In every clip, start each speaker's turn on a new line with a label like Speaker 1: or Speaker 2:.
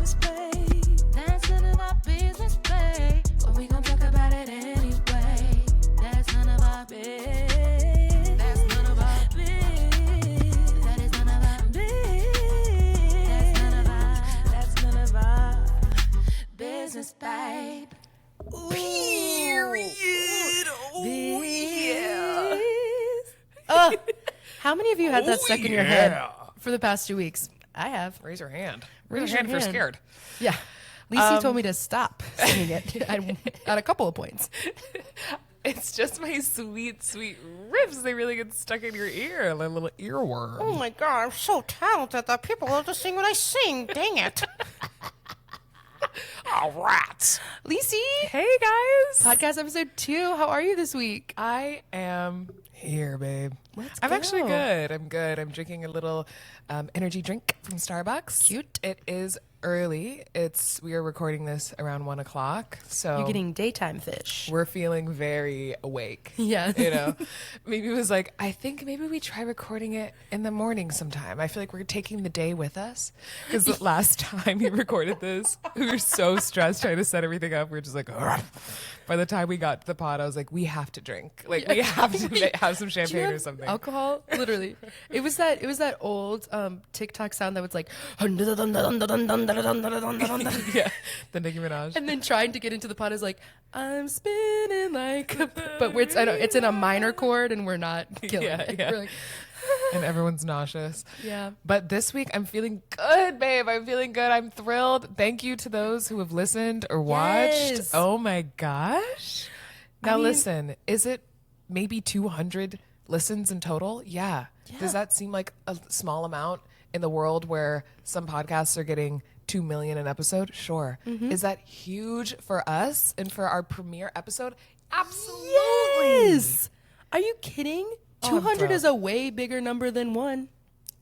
Speaker 1: business, babe. That's none of our business, babe. But we gon' talk about it anyway. That's none of our business. That's none of our business. That is none of our business. That's none of our business, babe.
Speaker 2: Period. Oh, yeah.
Speaker 3: How many of you had that stuck in your head for the past 2 weeks? I have.
Speaker 2: Raise your hand.
Speaker 3: Raise
Speaker 2: Raise
Speaker 3: your
Speaker 2: your hand if you're
Speaker 3: hand.
Speaker 2: scared.
Speaker 3: Yeah. Lacey told me to stop singing it at a couple of points.
Speaker 2: It's just my sweet, sweet riffs. They really get stuck in your ear, like a little earworm.
Speaker 3: Oh my God, I'm so talented that people love to sing when I sing. Dang it.
Speaker 2: All right.
Speaker 3: Lacey.
Speaker 2: Hey, guys.
Speaker 3: Podcast episode 2. How are you this week?
Speaker 2: I am here, babe.
Speaker 3: Let's
Speaker 2: I'm
Speaker 3: go.
Speaker 2: actually good. I'm good. I'm drinking a little energy drink from Starbucks.
Speaker 3: Cute.
Speaker 2: It is early. We are recording this around 1 o'clock. So
Speaker 3: You're getting daytime fish.
Speaker 2: we're feeling very awake.
Speaker 3: Yeah.
Speaker 2: You know, maybe it was like, I think maybe we try recording it in the morning sometime. I feel like we're taking the day with us. Because the last time we recorded this, we were so stressed trying to set everything up. We were just like, "Ugh." By the time we got to the pod, I was like, we have to drink. Like, we have to have some
Speaker 3: Do you
Speaker 2: champagne or
Speaker 3: have
Speaker 2: something.
Speaker 3: Alcohol? Literally. It was that old TikTok sound that was like, and
Speaker 2: Yeah. The Nicki Minaj.
Speaker 3: then trying to get into the pot is like, I'm spinning like, but it's in a minor chord and we're not killing it.
Speaker 2: Yeah.
Speaker 3: We're like,
Speaker 2: And everyone's nauseous.
Speaker 3: yeah.
Speaker 2: But this week, I'm feeling good, babe. I'm feeling good. I'm thrilled. Thank you to those who have listened or watched.
Speaker 3: Yes.
Speaker 2: Oh my gosh. Now,
Speaker 3: mean-
Speaker 2: listen, is it maybe 200 listens in total? Yeah. Does that seem like a small amount in the world where some podcasts are getting 2 million an episode? Sure. Is that huge for us and for our premiere episode? Absolutely.
Speaker 3: Yes. Are you kidding?
Speaker 2: Oh, I'm
Speaker 3: 200 is
Speaker 2: thrilled.
Speaker 3: a way bigger number than 1.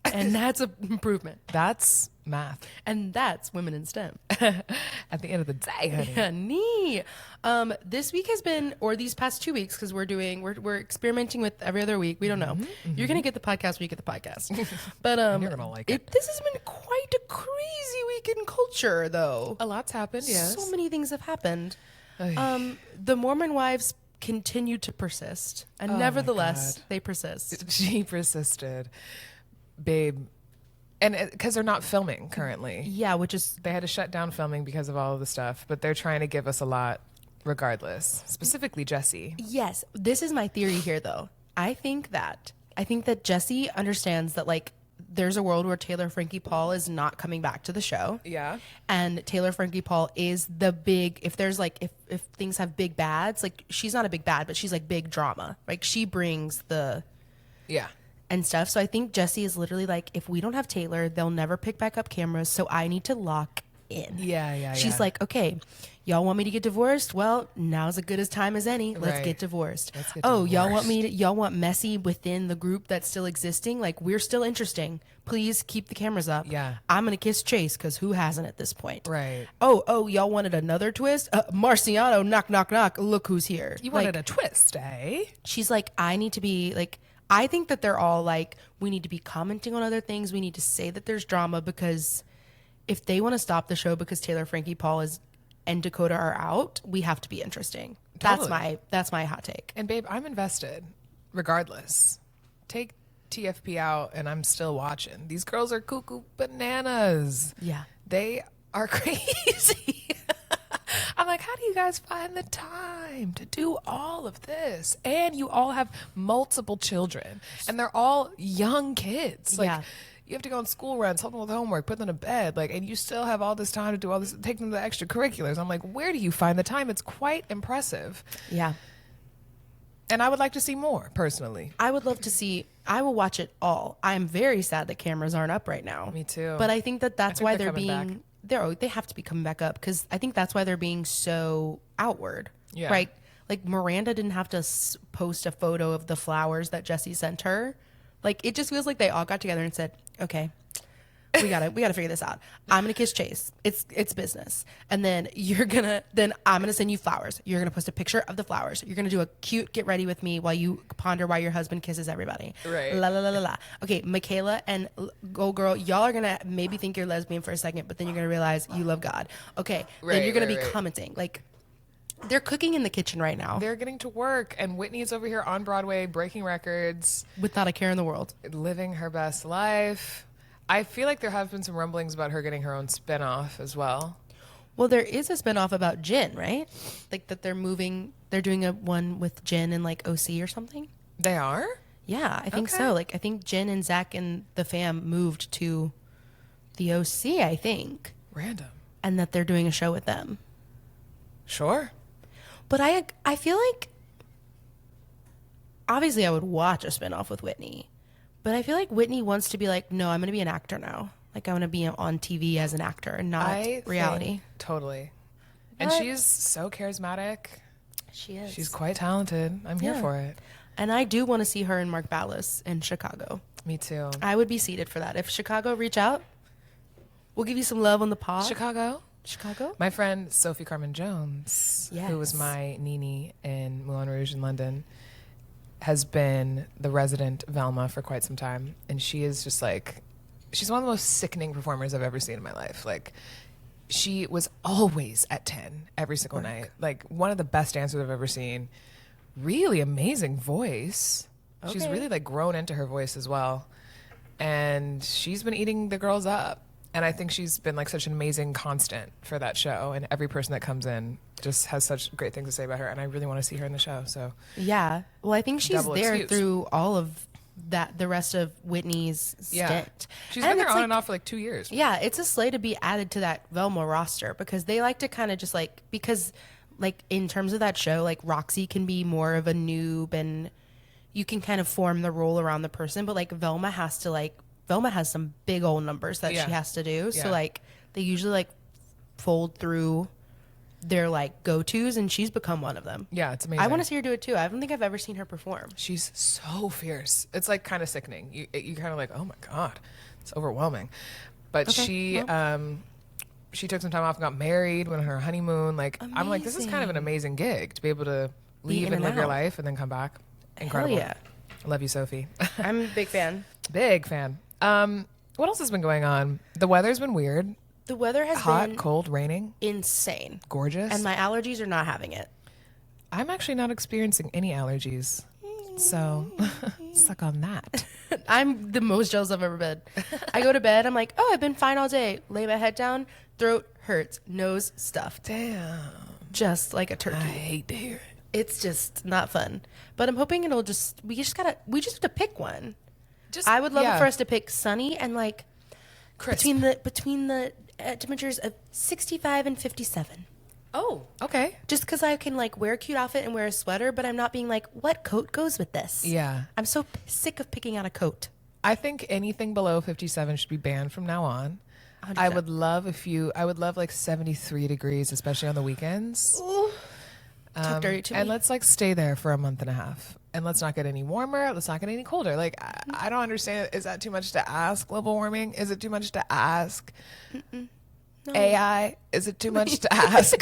Speaker 3: And that's an improvement.
Speaker 2: That's math.
Speaker 3: And that's women in STEM.
Speaker 2: At the end of the day, honey.
Speaker 3: Neat. This week has been, or these past 2 weeks, because we're experimenting with every other week. We don't know. You're gonna get the podcast when you get the podcast. But
Speaker 2: You're gonna like it.
Speaker 3: This has been quite a crazy week in culture, though.
Speaker 2: A lot's happened, yes.
Speaker 3: So many things have happened.
Speaker 2: Ay.
Speaker 3: The Mormon wives continue to persist, and
Speaker 2: Oh my
Speaker 3: nevertheless,
Speaker 2: God.
Speaker 3: they persist.
Speaker 2: She persisted, babe, and because they're not filming currently.
Speaker 3: Yeah, which is
Speaker 2: They had to shut down filming because of all of the stuff, but they're trying to give us a lot regardless, specifically Jesse.
Speaker 3: yes. This is my theory here, though. I think that Jesse understands that like there's a world where Taylor Frankie Paul is not coming back to the show.
Speaker 2: Yeah.
Speaker 3: And Taylor Frankie Paul is the big, if there's like, if things have big bads, like she's not a big bad, but she's like big drama. Like she brings the
Speaker 2: Yeah.
Speaker 3: and stuff. So I think Jesse is literally like, if we don't have Taylor, they'll never pick back up cameras. So I need to lock in.
Speaker 2: Yeah.
Speaker 3: She's like, okay, y'all want me to get divorced? Well, now's as good as time as any. Let's
Speaker 2: Right.
Speaker 3: get divorced.
Speaker 2: Let's get
Speaker 3: Oh, y'all want
Speaker 2: divorced.
Speaker 3: y'all want messy within the group that's still existing? Like we're still interesting. Please keep the cameras up.
Speaker 2: Yeah.
Speaker 3: I'm going to kiss Chase because who hasn't at this point?
Speaker 2: Right.
Speaker 3: Oh, y'all wanted another twist? Marciano, knock, knock, knock. Look who's here.
Speaker 2: You
Speaker 3: Like,
Speaker 2: wanted a twist, eh?
Speaker 3: she's like, I need to be like, I think that they're all like, we need to be commenting on other things. We need to say that there's drama because if they want to stop the show because Taylor Frankie Paul and Dakota are out, we have to be interesting.
Speaker 2: Totally.
Speaker 3: That's my hot take.
Speaker 2: And babe, I'm invested regardless. Take TFP out and I'm still watching. These girls are cuckoo bananas.
Speaker 3: Yeah.
Speaker 2: They are crazy. I'm like, how do you guys find the time to do all of this? And you all have multiple children and they're all young kids. Like,
Speaker 3: Yeah.
Speaker 2: you have to go on school runs, help them with homework, put them to bed. Like, and you still have all this time to do all this, take them to extracurriculars. I'm like, where do you find the time? It's quite impressive.
Speaker 3: Yeah.
Speaker 2: And I would like to see more personally.
Speaker 3: I would love to see, I will watch it all. I'm very sad that cameras aren't up right now.
Speaker 2: Me too.
Speaker 3: But I think that that's
Speaker 2: think
Speaker 3: why
Speaker 2: they're
Speaker 3: they're
Speaker 2: coming back.
Speaker 3: being, they have to be coming back up because I think that's why they're being so outward.
Speaker 2: Yeah.
Speaker 3: Right? Like Miranda didn't have to post a photo of the flowers that Jesse sent her. Like it just feels like they all got together and said, okay, we gotta figure this out. I'm gonna kiss Chase. It's business. And then I'm gonna send you flowers. You're gonna post a picture of the flowers. You're gonna do a cute get ready with me while you ponder why your husband kisses everybody.
Speaker 2: Right.
Speaker 3: La la la la la. Okay, Michaela and Go Girl, y'all are gonna maybe think you're lesbian for a second, but then you're gonna realize you love God. Okay. Then you're gonna be commenting. Like, they're cooking in the kitchen right now.
Speaker 2: They're getting to work, and Whitney's over here on Broadway breaking records.
Speaker 3: With not a care in the world.
Speaker 2: Living her best life. I feel like there have been some rumblings about her getting her own spinoff as well.
Speaker 3: Well, there is a spinoff about Jen, right? Like that they're doing a one with Jen and like OC or something.
Speaker 2: They are?
Speaker 3: Yeah, I think so. Like I think Jen and Zach and the fam moved to the OC, I think.
Speaker 2: Random.
Speaker 3: And that they're doing a show with them.
Speaker 2: Sure.
Speaker 3: But I feel like obviously I would watch a spinoff with Whitney. But I feel like Whitney wants to be like, no, I'm going to be an actor now. Like, I want to be on TV as an actor and not reality.
Speaker 2: Totally. And she's so charismatic.
Speaker 3: She is.
Speaker 2: She's quite talented. I'm here for it.
Speaker 3: And I do want to see her and Mark Ballas in Chicago.
Speaker 2: Me too.
Speaker 3: I would be seated for that. If Chicago reach out, we'll give you some love on the pod.
Speaker 2: Chicago? My friend Sophie Carmen Jones, who was my Nini in Moulin Rouge in London, has been the resident Velma for quite some time. And she is just like, she's one of the most sickening performers I've ever seen in my life. Like, she was always at 10 every single night. Like, one of the best dancers I've ever seen. Really amazing voice. Okay. She's really like grown into her voice as well. And she's been eating the girls up. And I think she's been like such an amazing constant for that show. And every person that comes in just has such great things to say about her. And I really want to see her in the show. So
Speaker 3: yeah. Well, I think she's there through all of that, the rest of Whitney's stint.
Speaker 2: She's been there on and off for like 2 years.
Speaker 3: Yeah. It's a slay to be added to that Velma roster because they like to kind of just like, because like in terms of that show, like Roxy can be more of a noob and you can kind of form the role around the person. But like Velma has some big old numbers that she has to do. So like they usually like fold through their like go-tos and she's become one of them.
Speaker 2: Yeah, it's amazing.
Speaker 3: I want to see her do it too. I don't think I've ever seen her perform.
Speaker 2: She's so fierce. It's like kind of sickening. You kind of like, oh my God, it's overwhelming. But she took some time off and got married, went on her honeymoon. Like I'm like, this is kind of an amazing gig to be able to leave and live your life and then come back. Incredible. Hell yeah. I love you, Sophie.
Speaker 3: I'm a big fan.
Speaker 2: Big fan. What else has been going on? The weather's been weird.
Speaker 3: The weather has
Speaker 2: been
Speaker 3: been
Speaker 2: cold, raining,
Speaker 3: insane,
Speaker 2: gorgeous,
Speaker 3: and my allergies are not having it.
Speaker 2: I'm actually not experiencing any allergies, so suck on that.
Speaker 3: I'm the most jealous I've ever been. I go to bed, I'm like, oh, I've been fine all day. Lay my head down, throat hurts, nose stuffed.
Speaker 2: Damn,
Speaker 3: just like a turkey. I
Speaker 2: hate to hear it.
Speaker 3: It's just not fun, but I'm hoping it'll just. We just have to pick one. I would love it for us to pick sunny and like crisp. between the temperatures of 65 and 57.
Speaker 2: Oh, okay.
Speaker 3: Just because I can like wear a cute outfit and wear a sweater, but I'm not being like, what coat goes with this?
Speaker 2: Yeah.
Speaker 3: I'm so sick of picking out a coat.
Speaker 2: I think anything below 57 should be banned from now on. 100%. I would love like 73 degrees, especially on the weekends.
Speaker 3: Ooh. Talk dirty to me.
Speaker 2: And let's like stay there for a month and a half. And let's not get any warmer. Let's not get any colder. Like, I don't understand. Is that too much to ask, global warming? Is it too much to ask? No. AI, is it too much to ask?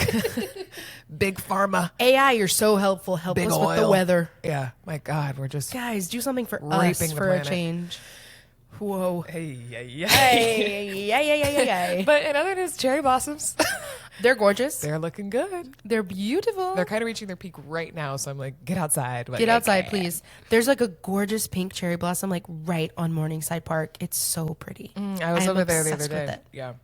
Speaker 2: Big pharma.
Speaker 3: AI, you're so helpful. Help us with the weather.
Speaker 2: Yeah. My God, we're just...
Speaker 3: Guys, do something for us for a change. Whoa.
Speaker 2: Hey.
Speaker 3: But
Speaker 2: in other news, cherry blossoms.
Speaker 3: They're gorgeous.
Speaker 2: They're looking good.
Speaker 3: They're beautiful.
Speaker 2: They're kind of reaching their peak right now, so I'm like, get outside.
Speaker 3: Get outside, please. There's like a gorgeous pink cherry blossom like right on Morningside Park. It's so pretty.
Speaker 2: I was over there the other day. Yeah.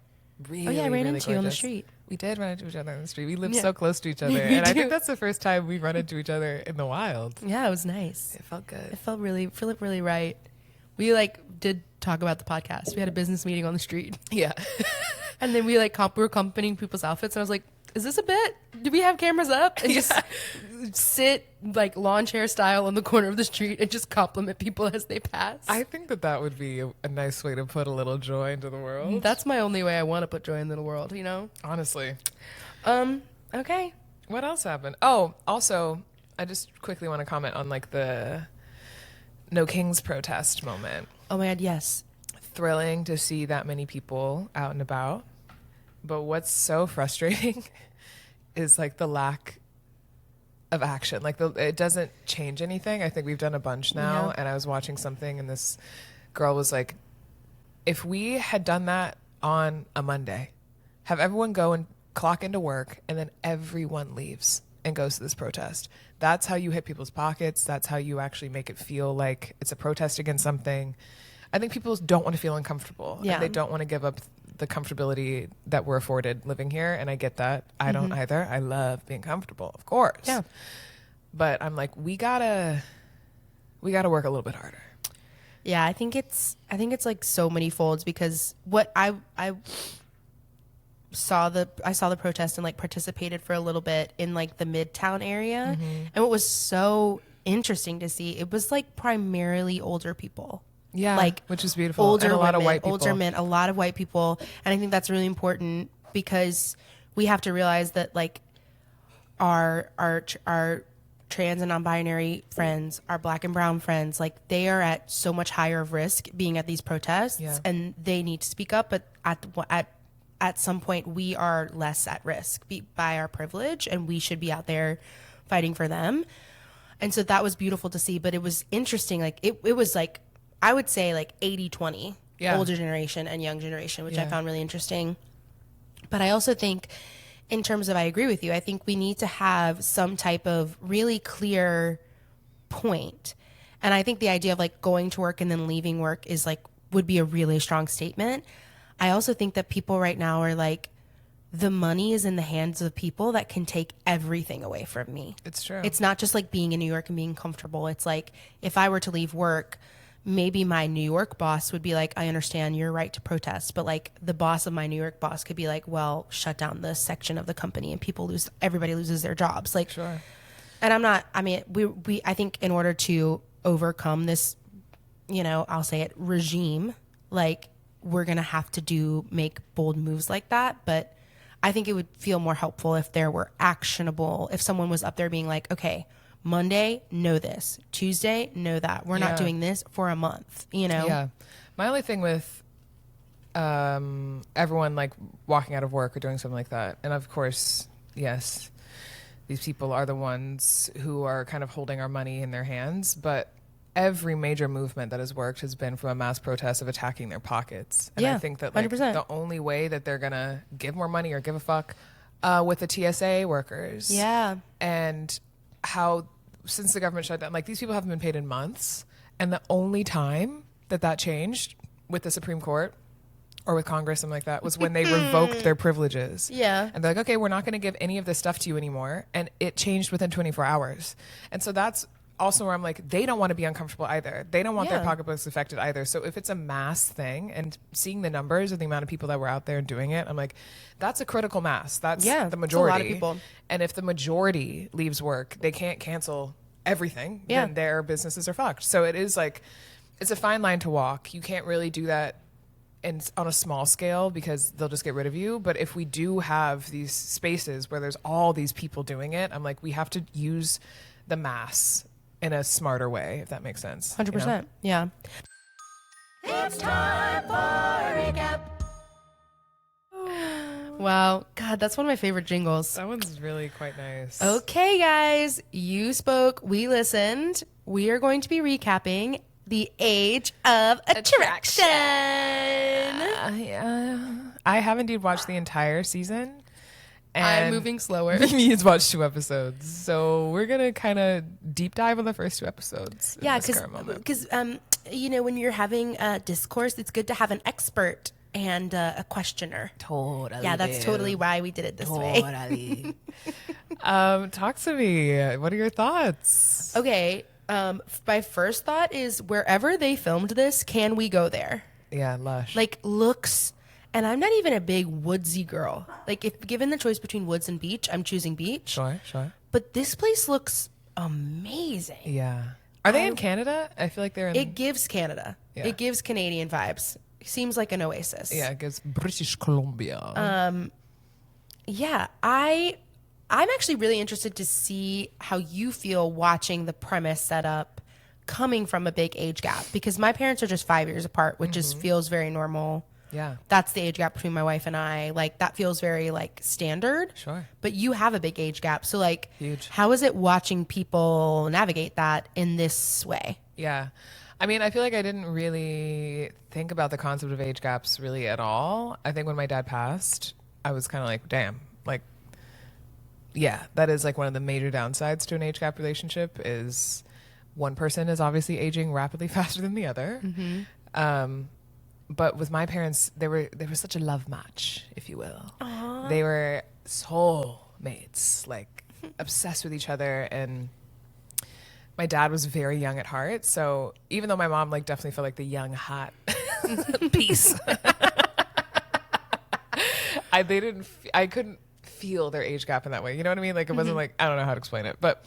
Speaker 2: Really,
Speaker 3: I ran
Speaker 2: really
Speaker 3: into you on the street.
Speaker 2: We did run into each other on the street. We live so close to each other. And I think that's the first time we run into each other in the wild.
Speaker 3: Yeah, it was nice.
Speaker 2: It felt good.
Speaker 3: It felt really right. We like did talk about the podcast. We had a business meeting on the street.
Speaker 2: Yeah.
Speaker 3: And then we like we were complimenting people's outfits and I was like, is this a bit? Do we have cameras up? And just sit like lawn chair style on the corner of the street and just compliment people as they pass.
Speaker 2: I think that would be a nice way to put a little joy into the world.
Speaker 3: That's my only way I want to put joy into the world, you know?
Speaker 2: Honestly.
Speaker 3: Okay.
Speaker 2: What else happened? Oh, also, I just quickly want to comment on like the No Kings protest moment.
Speaker 3: Oh my God, yes.
Speaker 2: thrilling to see that many people out and about. But what's so frustrating is like the lack of action. Like it doesn't change anything. I think we've done a bunch now. And I was watching something and this girl was like, if we had done that on a Monday, have everyone go and clock into work and then everyone leaves and goes to this protest. That's how you hit people's pockets. That's how you actually make it feel like it's a protest against something. I think people don't want to feel uncomfortable.
Speaker 3: Yeah.
Speaker 2: And they don't want to give up the comfortability that we're afforded living here. And I get that. I don't either. I love being comfortable, of course.
Speaker 3: Yeah.
Speaker 2: But I'm like, we gotta work a little bit harder.
Speaker 3: Yeah, I think it's like so many folds, because what I saw the protest and like participated for a little bit in like the Midtown area. And what was so interesting to see, it was like primarily older people.
Speaker 2: Yeah,
Speaker 3: like
Speaker 2: which is beautiful.
Speaker 3: Older
Speaker 2: and a lot
Speaker 3: women,
Speaker 2: of white people.
Speaker 3: older men, a lot of white people. And I think that's really important, because we have to realize that like our trans and non-binary friends, our Black and brown friends, like they are at so much higher of risk being at these protests, and they need to speak up. But at some point, we are less at risk by our privilege, and we should be out there fighting for them. And so that was beautiful to see. But it was interesting. Like it was like, I would say like 80-20, older generation and young generation, which I found really interesting. But I also think, in terms of, I agree with you, I think we need to have some type of really clear point. And I think the idea of like going to work and then leaving work is like, would be a really strong statement. I also think that people right now are like, the money is in the hands of people that can take everything away from me.
Speaker 2: It's true.
Speaker 3: It's not just like being in New York and being comfortable. It's like, if I were to leave work, maybe my New York boss would be like, I understand your right to protest, but like the boss of my New York boss could be like, well, shut down this section of the company and everybody loses their jobs. Like,
Speaker 2: sure.
Speaker 3: And I think in order to overcome this, I'll say it, regime, like we're going to have to make bold moves like that. But I think it would feel more helpful if there were actionable, if someone was up there being like, okay, Monday, know this. Tuesday, know that. We're not doing this for a month, Yeah.
Speaker 2: My only thing with everyone like walking out of work or doing something like that, and of course, yes, these people are the ones who are kind of holding our money in their hands, but every major movement that has worked has been from a mass protest of attacking their pockets. And I think that like
Speaker 3: 100%.
Speaker 2: the only way that they're going to give more money or give a fuck with the TSA workers.
Speaker 3: Yeah.
Speaker 2: And how, since the government shut down, like these people haven't been paid in months. And the only time that changed with the Supreme Court or with Congress, something like that, was when they revoked their privileges.
Speaker 3: Yeah.
Speaker 2: And they're like, okay, we're not going to give any of this stuff to you anymore. And it changed within 24 hours. And so that's also where I'm like, they don't want to be uncomfortable either. They don't want their pocketbooks affected either. So if it's a mass thing, and seeing the numbers of the amount of people that were out there doing it, I'm like, that's a critical mass. That's the majority.
Speaker 3: A lot of people.
Speaker 2: And if the majority leaves work, they can't cancel everything. Then their businesses are fucked. So it is like, it's a fine line to walk. You can't really do that on a small scale because they'll just get rid of you. But if we do have these spaces where there's all these people doing it, I'm like, we have to use the mass in a smarter way, if that makes sense.
Speaker 3: 100%. Yeah.
Speaker 1: It's time for a recap.
Speaker 3: Wow. God, that's one of my favorite jingles.
Speaker 2: That one's really quite nice.
Speaker 3: Okay, guys. You spoke. We listened. We are going to be recapping The Age of Attraction.
Speaker 2: Yeah. I have indeed watched the entire season. And
Speaker 3: I'm moving slower.
Speaker 2: Mimi has watched 2 episodes. So we're going to kind of deep dive on the first 2 episodes.
Speaker 3: Yeah, because when you're having a discourse, it's good to have an expert and a questioner.
Speaker 2: Totally.
Speaker 3: Yeah, that's totally why we did it this way.
Speaker 2: Talk to me. What are your thoughts?
Speaker 3: Okay. My first thought is, wherever they filmed this, can we go there?
Speaker 2: Yeah, lush.
Speaker 3: Like, looks... And I'm not even a big woodsy girl. Like, if given the choice between woods and beach, I'm choosing beach.
Speaker 2: Sure.
Speaker 3: But this place looks amazing.
Speaker 2: Yeah. Are they in Canada? I feel like they're in...
Speaker 3: It gives Canada.
Speaker 2: Yeah.
Speaker 3: It gives Canadian vibes. Seems like an oasis.
Speaker 2: Yeah, it gives British Columbia.
Speaker 3: Yeah, I'm actually really interested to see how you feel watching the premise set up coming from a big age gap because my parents are just 5 years apart, which just feels very normal.
Speaker 2: Yeah.
Speaker 3: That's the age gap between my wife and I. Like, that feels very, like, standard.
Speaker 2: Sure.
Speaker 3: But you have a big age gap. So, like,
Speaker 2: Huge.
Speaker 3: how is it watching people navigate that in this way?
Speaker 2: Yeah. I mean, I feel like I didn't really think about the concept of age gaps really at all. I think when my dad passed, I was kind of like, damn, like, yeah, that is like one of the major downsides to an age gap relationship is one person is obviously aging rapidly faster than the other. But with my parents, they were such a love match, if you will.
Speaker 3: Aww.
Speaker 2: They were soul mates, like obsessed with each other. And my dad was very young at heart. So even though my mom like definitely felt like the young, hot piece, I couldn't feel their age gap in that way. You know what I mean? Like it wasn't like, I don't know how to explain it, but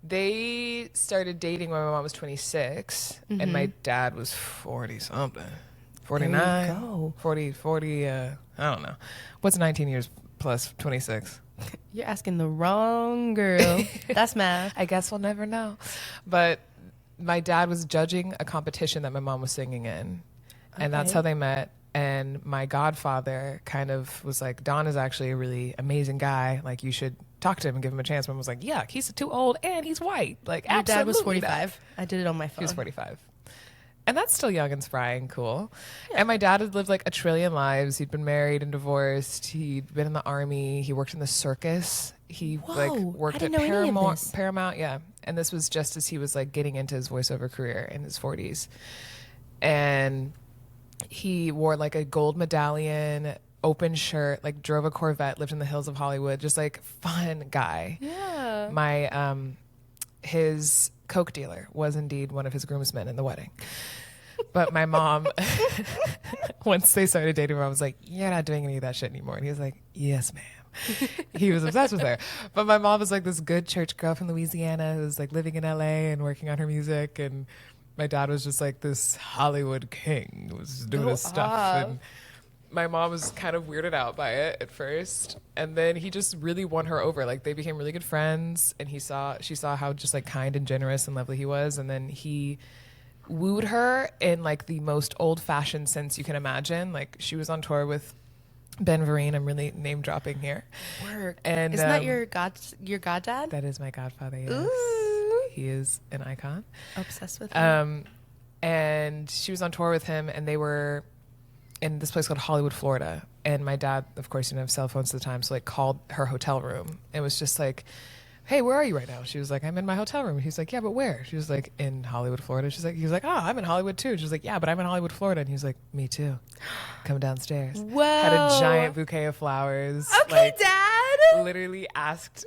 Speaker 2: they started dating when my mom was 26 and my dad was 40 something. 49, 40, I don't know. What's 19 years plus 26?
Speaker 3: You're asking the wrong girl. That's math.
Speaker 2: I guess we'll never know. But my dad was judging a competition that my mom was singing in. And that's how they met. And my godfather kind of was like, Don is actually a really amazing guy. Like, you should talk to him and give him a chance. Mom was like, yuck, he's too old and he's white. Like,
Speaker 3: Your
Speaker 2: absolutely
Speaker 3: dad was 45.
Speaker 2: not.
Speaker 3: I did it on my phone.
Speaker 2: He was 45. And that's still young and spry and cool. Yeah. And my dad had lived like a trillion lives. He'd been married and divorced. He'd been in the army. He worked in the circus. He like worked at Paramount. Yeah. And this was just as he was like getting into his voiceover career in his 40s. And he wore like a gold medallion, open shirt, like drove a Corvette, lived in the hills of Hollywood, just like fun guy.
Speaker 3: Yeah.
Speaker 2: My, his Coke dealer was indeed one of his groomsmen in the wedding. But my mom, once they started dating, I was like, you're not doing any of that shit anymore. And he was like, yes, ma'am. He was obsessed with her. But my mom was like this good church girl from Louisiana who was like living in LA and working on her music. And my dad was just like this Hollywood king who was doing his stuff. And my mom was kind of weirded out by it at first. And then he just really won her over. Like, they became really good friends. And she saw how just like kind and generous and lovely he was. And then he wooed her in like the most old fashioned sense you can imagine. Like, she was on tour with Ben Vereen. I'm really name dropping here.
Speaker 3: Work.
Speaker 2: And
Speaker 3: isn't that your goddad?
Speaker 2: That is my godfather. Yes.
Speaker 3: Ooh.
Speaker 2: He is an icon.
Speaker 3: Obsessed with him.
Speaker 2: And she was on tour with him, and they were in this place called Hollywood, Florida. And my dad, of course, didn't have cell phones at the time, so like called her hotel room. It was just like, hey, where are you right now? She was like, I'm in my hotel room. He's like, yeah, but where? She was like, in Hollywood, Florida. He was like, oh, I'm in Hollywood too. She was like, yeah, but I'm in Hollywood, Florida. And he was like, me too. Come downstairs.
Speaker 3: Whoa.
Speaker 2: Had a giant bouquet of flowers.
Speaker 3: Okay,
Speaker 2: like,
Speaker 3: Dad.
Speaker 2: Literally asked,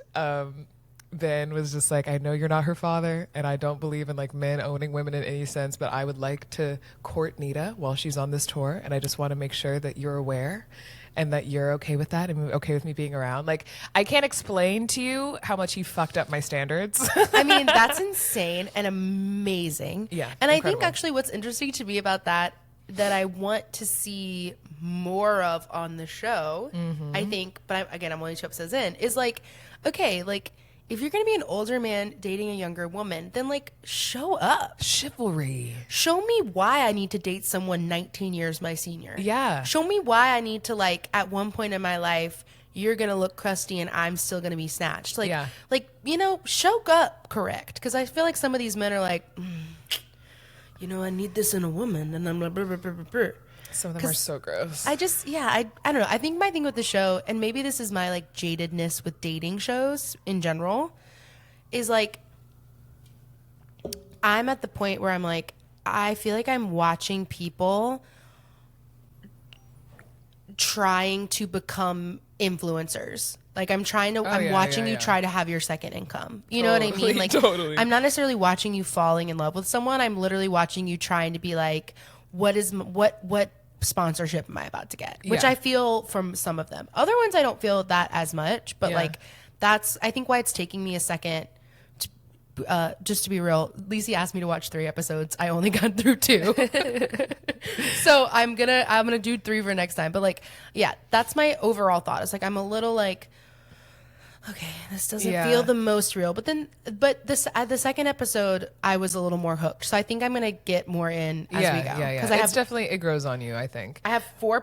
Speaker 2: Ben was just like, I know you're not her father, and I don't believe in like men owning women in any sense, but I would like to court Nita while she's on this tour, and I just want to make sure that you're aware and that you're okay with that and okay with me being around. Like, I can't explain to you how much he fucked up my standards.
Speaker 3: I mean, that's insane and amazing.
Speaker 2: Yeah,
Speaker 3: and
Speaker 2: incredible.
Speaker 3: I think actually what's interesting to me about that I want to see more of on the show, I think, but I'm only 2 episodes in, is like, okay, like, if you're going to be an older man dating a younger woman, then like show up.
Speaker 2: Chivalry.
Speaker 3: Show me why I need to date someone 19 years my senior.
Speaker 2: Yeah.
Speaker 3: Show me why I need to like at one point in my life, you're going to look crusty and I'm still going to be snatched. Like, show up correct. Because I feel like some of these men are like, I need this in a woman. And I'm like, brr, brr, brr, brr, brr.
Speaker 2: Some of them are so gross.
Speaker 3: I don't know. I think my thing with the show, and maybe this is my like jadedness with dating shows in general, is like I'm at the point where I'm like, I feel like I'm watching people trying to become influencers. Like I'm watching you try to have your second income. You know what I mean? Like
Speaker 2: totally.
Speaker 3: I'm not necessarily watching you falling in love with someone. I'm literally watching you trying to be like, what sponsorship am I about to get? Which I feel from some of them. Other ones I don't feel that as much, but like that's I think why it's taking me a second to, just to be real. Lizzie asked me to watch 3 episodes. I only got through 2. So I'm gonna do 3 for next time. But like, yeah, that's my overall thought. It's like I'm a little like okay, this doesn't feel the most real. But the second episode, I was a little more hooked. So I think I'm gonna get more in as we go.
Speaker 2: Because it's definitely, it grows on you, I think.
Speaker 3: I have 4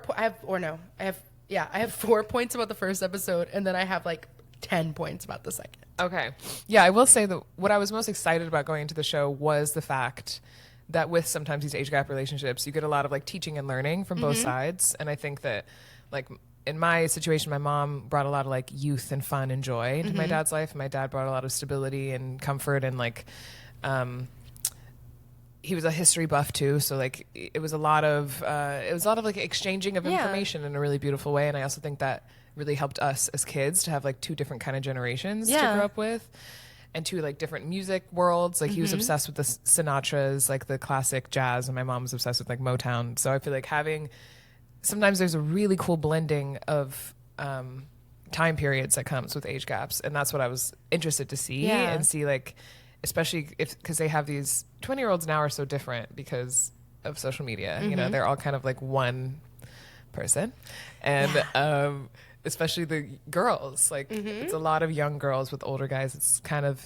Speaker 3: points about the first episode, and then I have like 10 points about the second.
Speaker 2: Okay. Yeah, I will say that what I was most excited about going into the show was the fact that with sometimes these age gap relationships, you get a lot of like teaching and learning from both sides. And I think that like in my situation, my mom brought a lot of like youth and fun and joy into my dad's life. And my dad brought a lot of stability and comfort, and like, he was a history buff too. So like it was a lot of like exchanging of information in a really beautiful way. And I also think that really helped us as kids to have like two different kind of generations to grow up with, and two like different music worlds. Like he was obsessed with the Sinatras, like the classic jazz, and my mom was obsessed with like Motown. So I feel like sometimes there's a really cool blending of time periods that comes with age gaps, and that's what I was interested to see and see, like, especially because they have these 20-year-olds now are so different because of social media. You know, they're all kind of like one person, and especially the girls, like it's a lot of young girls with older guys. It's kind of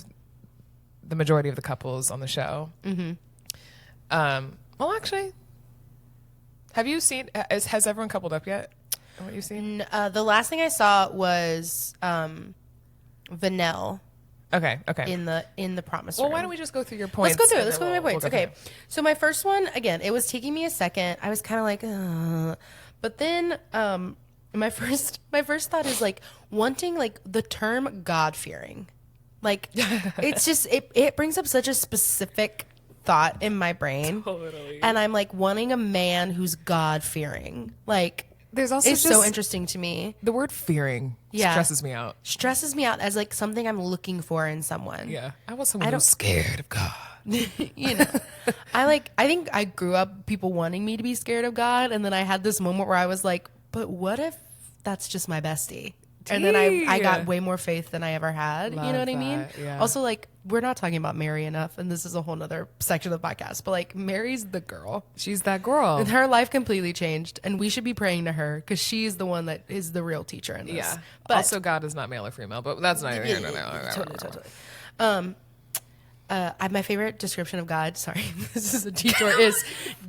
Speaker 2: the majority of the couples on the show. Well, actually, have you seen, has everyone coupled up yet? What you've seen?
Speaker 3: The last thing I saw was Vanille.
Speaker 2: Okay.
Speaker 3: In the promise
Speaker 2: Well,
Speaker 3: room.
Speaker 2: why don't we just go through your points?
Speaker 3: Let's go through my points.
Speaker 2: We'll
Speaker 3: okay. So my first one, again, it was taking me a second. I was kind of like, but then my first thought is like wanting like the term God-fearing. Like it's just it brings up such a specific thought in my brain.
Speaker 2: Totally.
Speaker 3: And I'm like wanting a man who's God-fearing. Like
Speaker 2: there's also
Speaker 3: it's so interesting to me.
Speaker 2: The word fearing stresses me out.
Speaker 3: Stresses me out as like something I'm looking for in someone.
Speaker 2: Yeah. I want someone who's scared of God.
Speaker 3: You know, I think I grew up people wanting me to be scared of God, and then I had this moment where I was like, but what if that's just my bestie? And then I got way more faith than I ever had.
Speaker 2: Love
Speaker 3: you know what I mean?
Speaker 2: that, yeah.
Speaker 3: Also, like, we're not talking about Mary enough, and this is a whole nother section of the podcast, but like Mary's the girl.
Speaker 2: She's that girl.
Speaker 3: And her life completely changed, and we should be praying to her because she's the one that is the real teacher in this.
Speaker 2: Yeah.
Speaker 3: But
Speaker 2: also, God is not male or female, but that's not even.
Speaker 3: Totally. My favorite description of God, sorry, this is a detour, is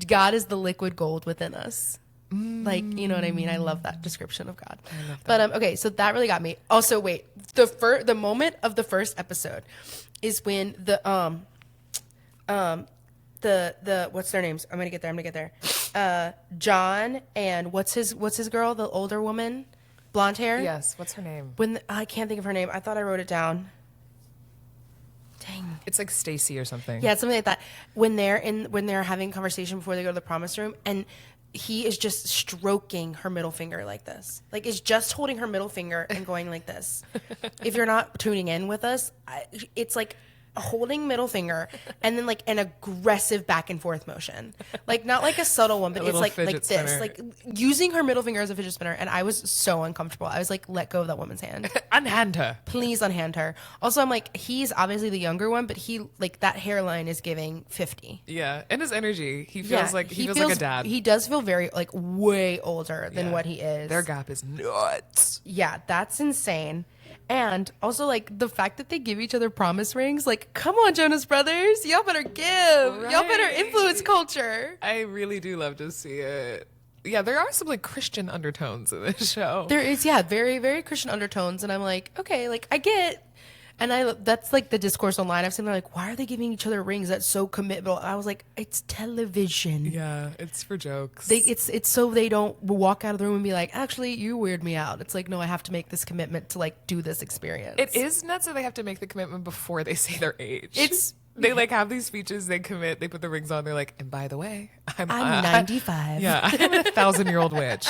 Speaker 3: God is the liquid gold within us. Like, you know what I mean? I love that description of God.
Speaker 2: I love that.
Speaker 3: But okay, so that really got me. Also, wait, the moment of the first episode is when the what's their names? I'm gonna get there. John and what's his girl, the older woman, blonde hair.
Speaker 2: Yes. What's her name?
Speaker 3: I can't think of her name. I thought I wrote it down. Dang.
Speaker 2: It's like Stacy or something.
Speaker 3: Yeah, something like that. When they're having a conversation before they go to the promise room, and he is just stroking her middle finger like this. Like, is just holding her middle finger and going like this. If you're not tuning in with us, it's like holding middle finger and then like an aggressive back and forth motion. Like, not like a subtle one, but it's like this.
Speaker 2: Spinner.
Speaker 3: Like using her middle finger as a fidget spinner. And I was so uncomfortable. I was like, let go of that woman's hand.
Speaker 2: Unhand her.
Speaker 3: Please unhand her. Also, I'm like, he's obviously the younger one, but he, like, that hairline is giving 50.
Speaker 2: Yeah. And his energy. He feels like he feels like a dad.
Speaker 3: He does feel very, like, way older than what he is.
Speaker 2: Their gap is nuts.
Speaker 3: Yeah, that's insane. And also, like, the fact that they give each other promise rings, like, come on, Jonas Brothers, y'all better give. Right. Y'all better influence culture.
Speaker 2: I really do love to see it. Yeah, there are some, like, Christian undertones in this show.
Speaker 3: There is, yeah, very, very Christian undertones. And I'm like, okay, like, I get. And that's, like, the discourse online. I've seen, they're like, why are they giving each other rings? That's so committal. I was like, it's television.
Speaker 2: Yeah, it's for jokes.
Speaker 3: It's so they don't walk out of the room and be like, actually, you weird me out. It's like, no, I have to make this commitment to, like, do this experience.
Speaker 2: It is nuts that they have to make the commitment before they say their age. They, like, have these speeches, they commit, they put the rings on, they're like, and by the way, I'm 95. Yeah, I'm a 1,000-year-old witch.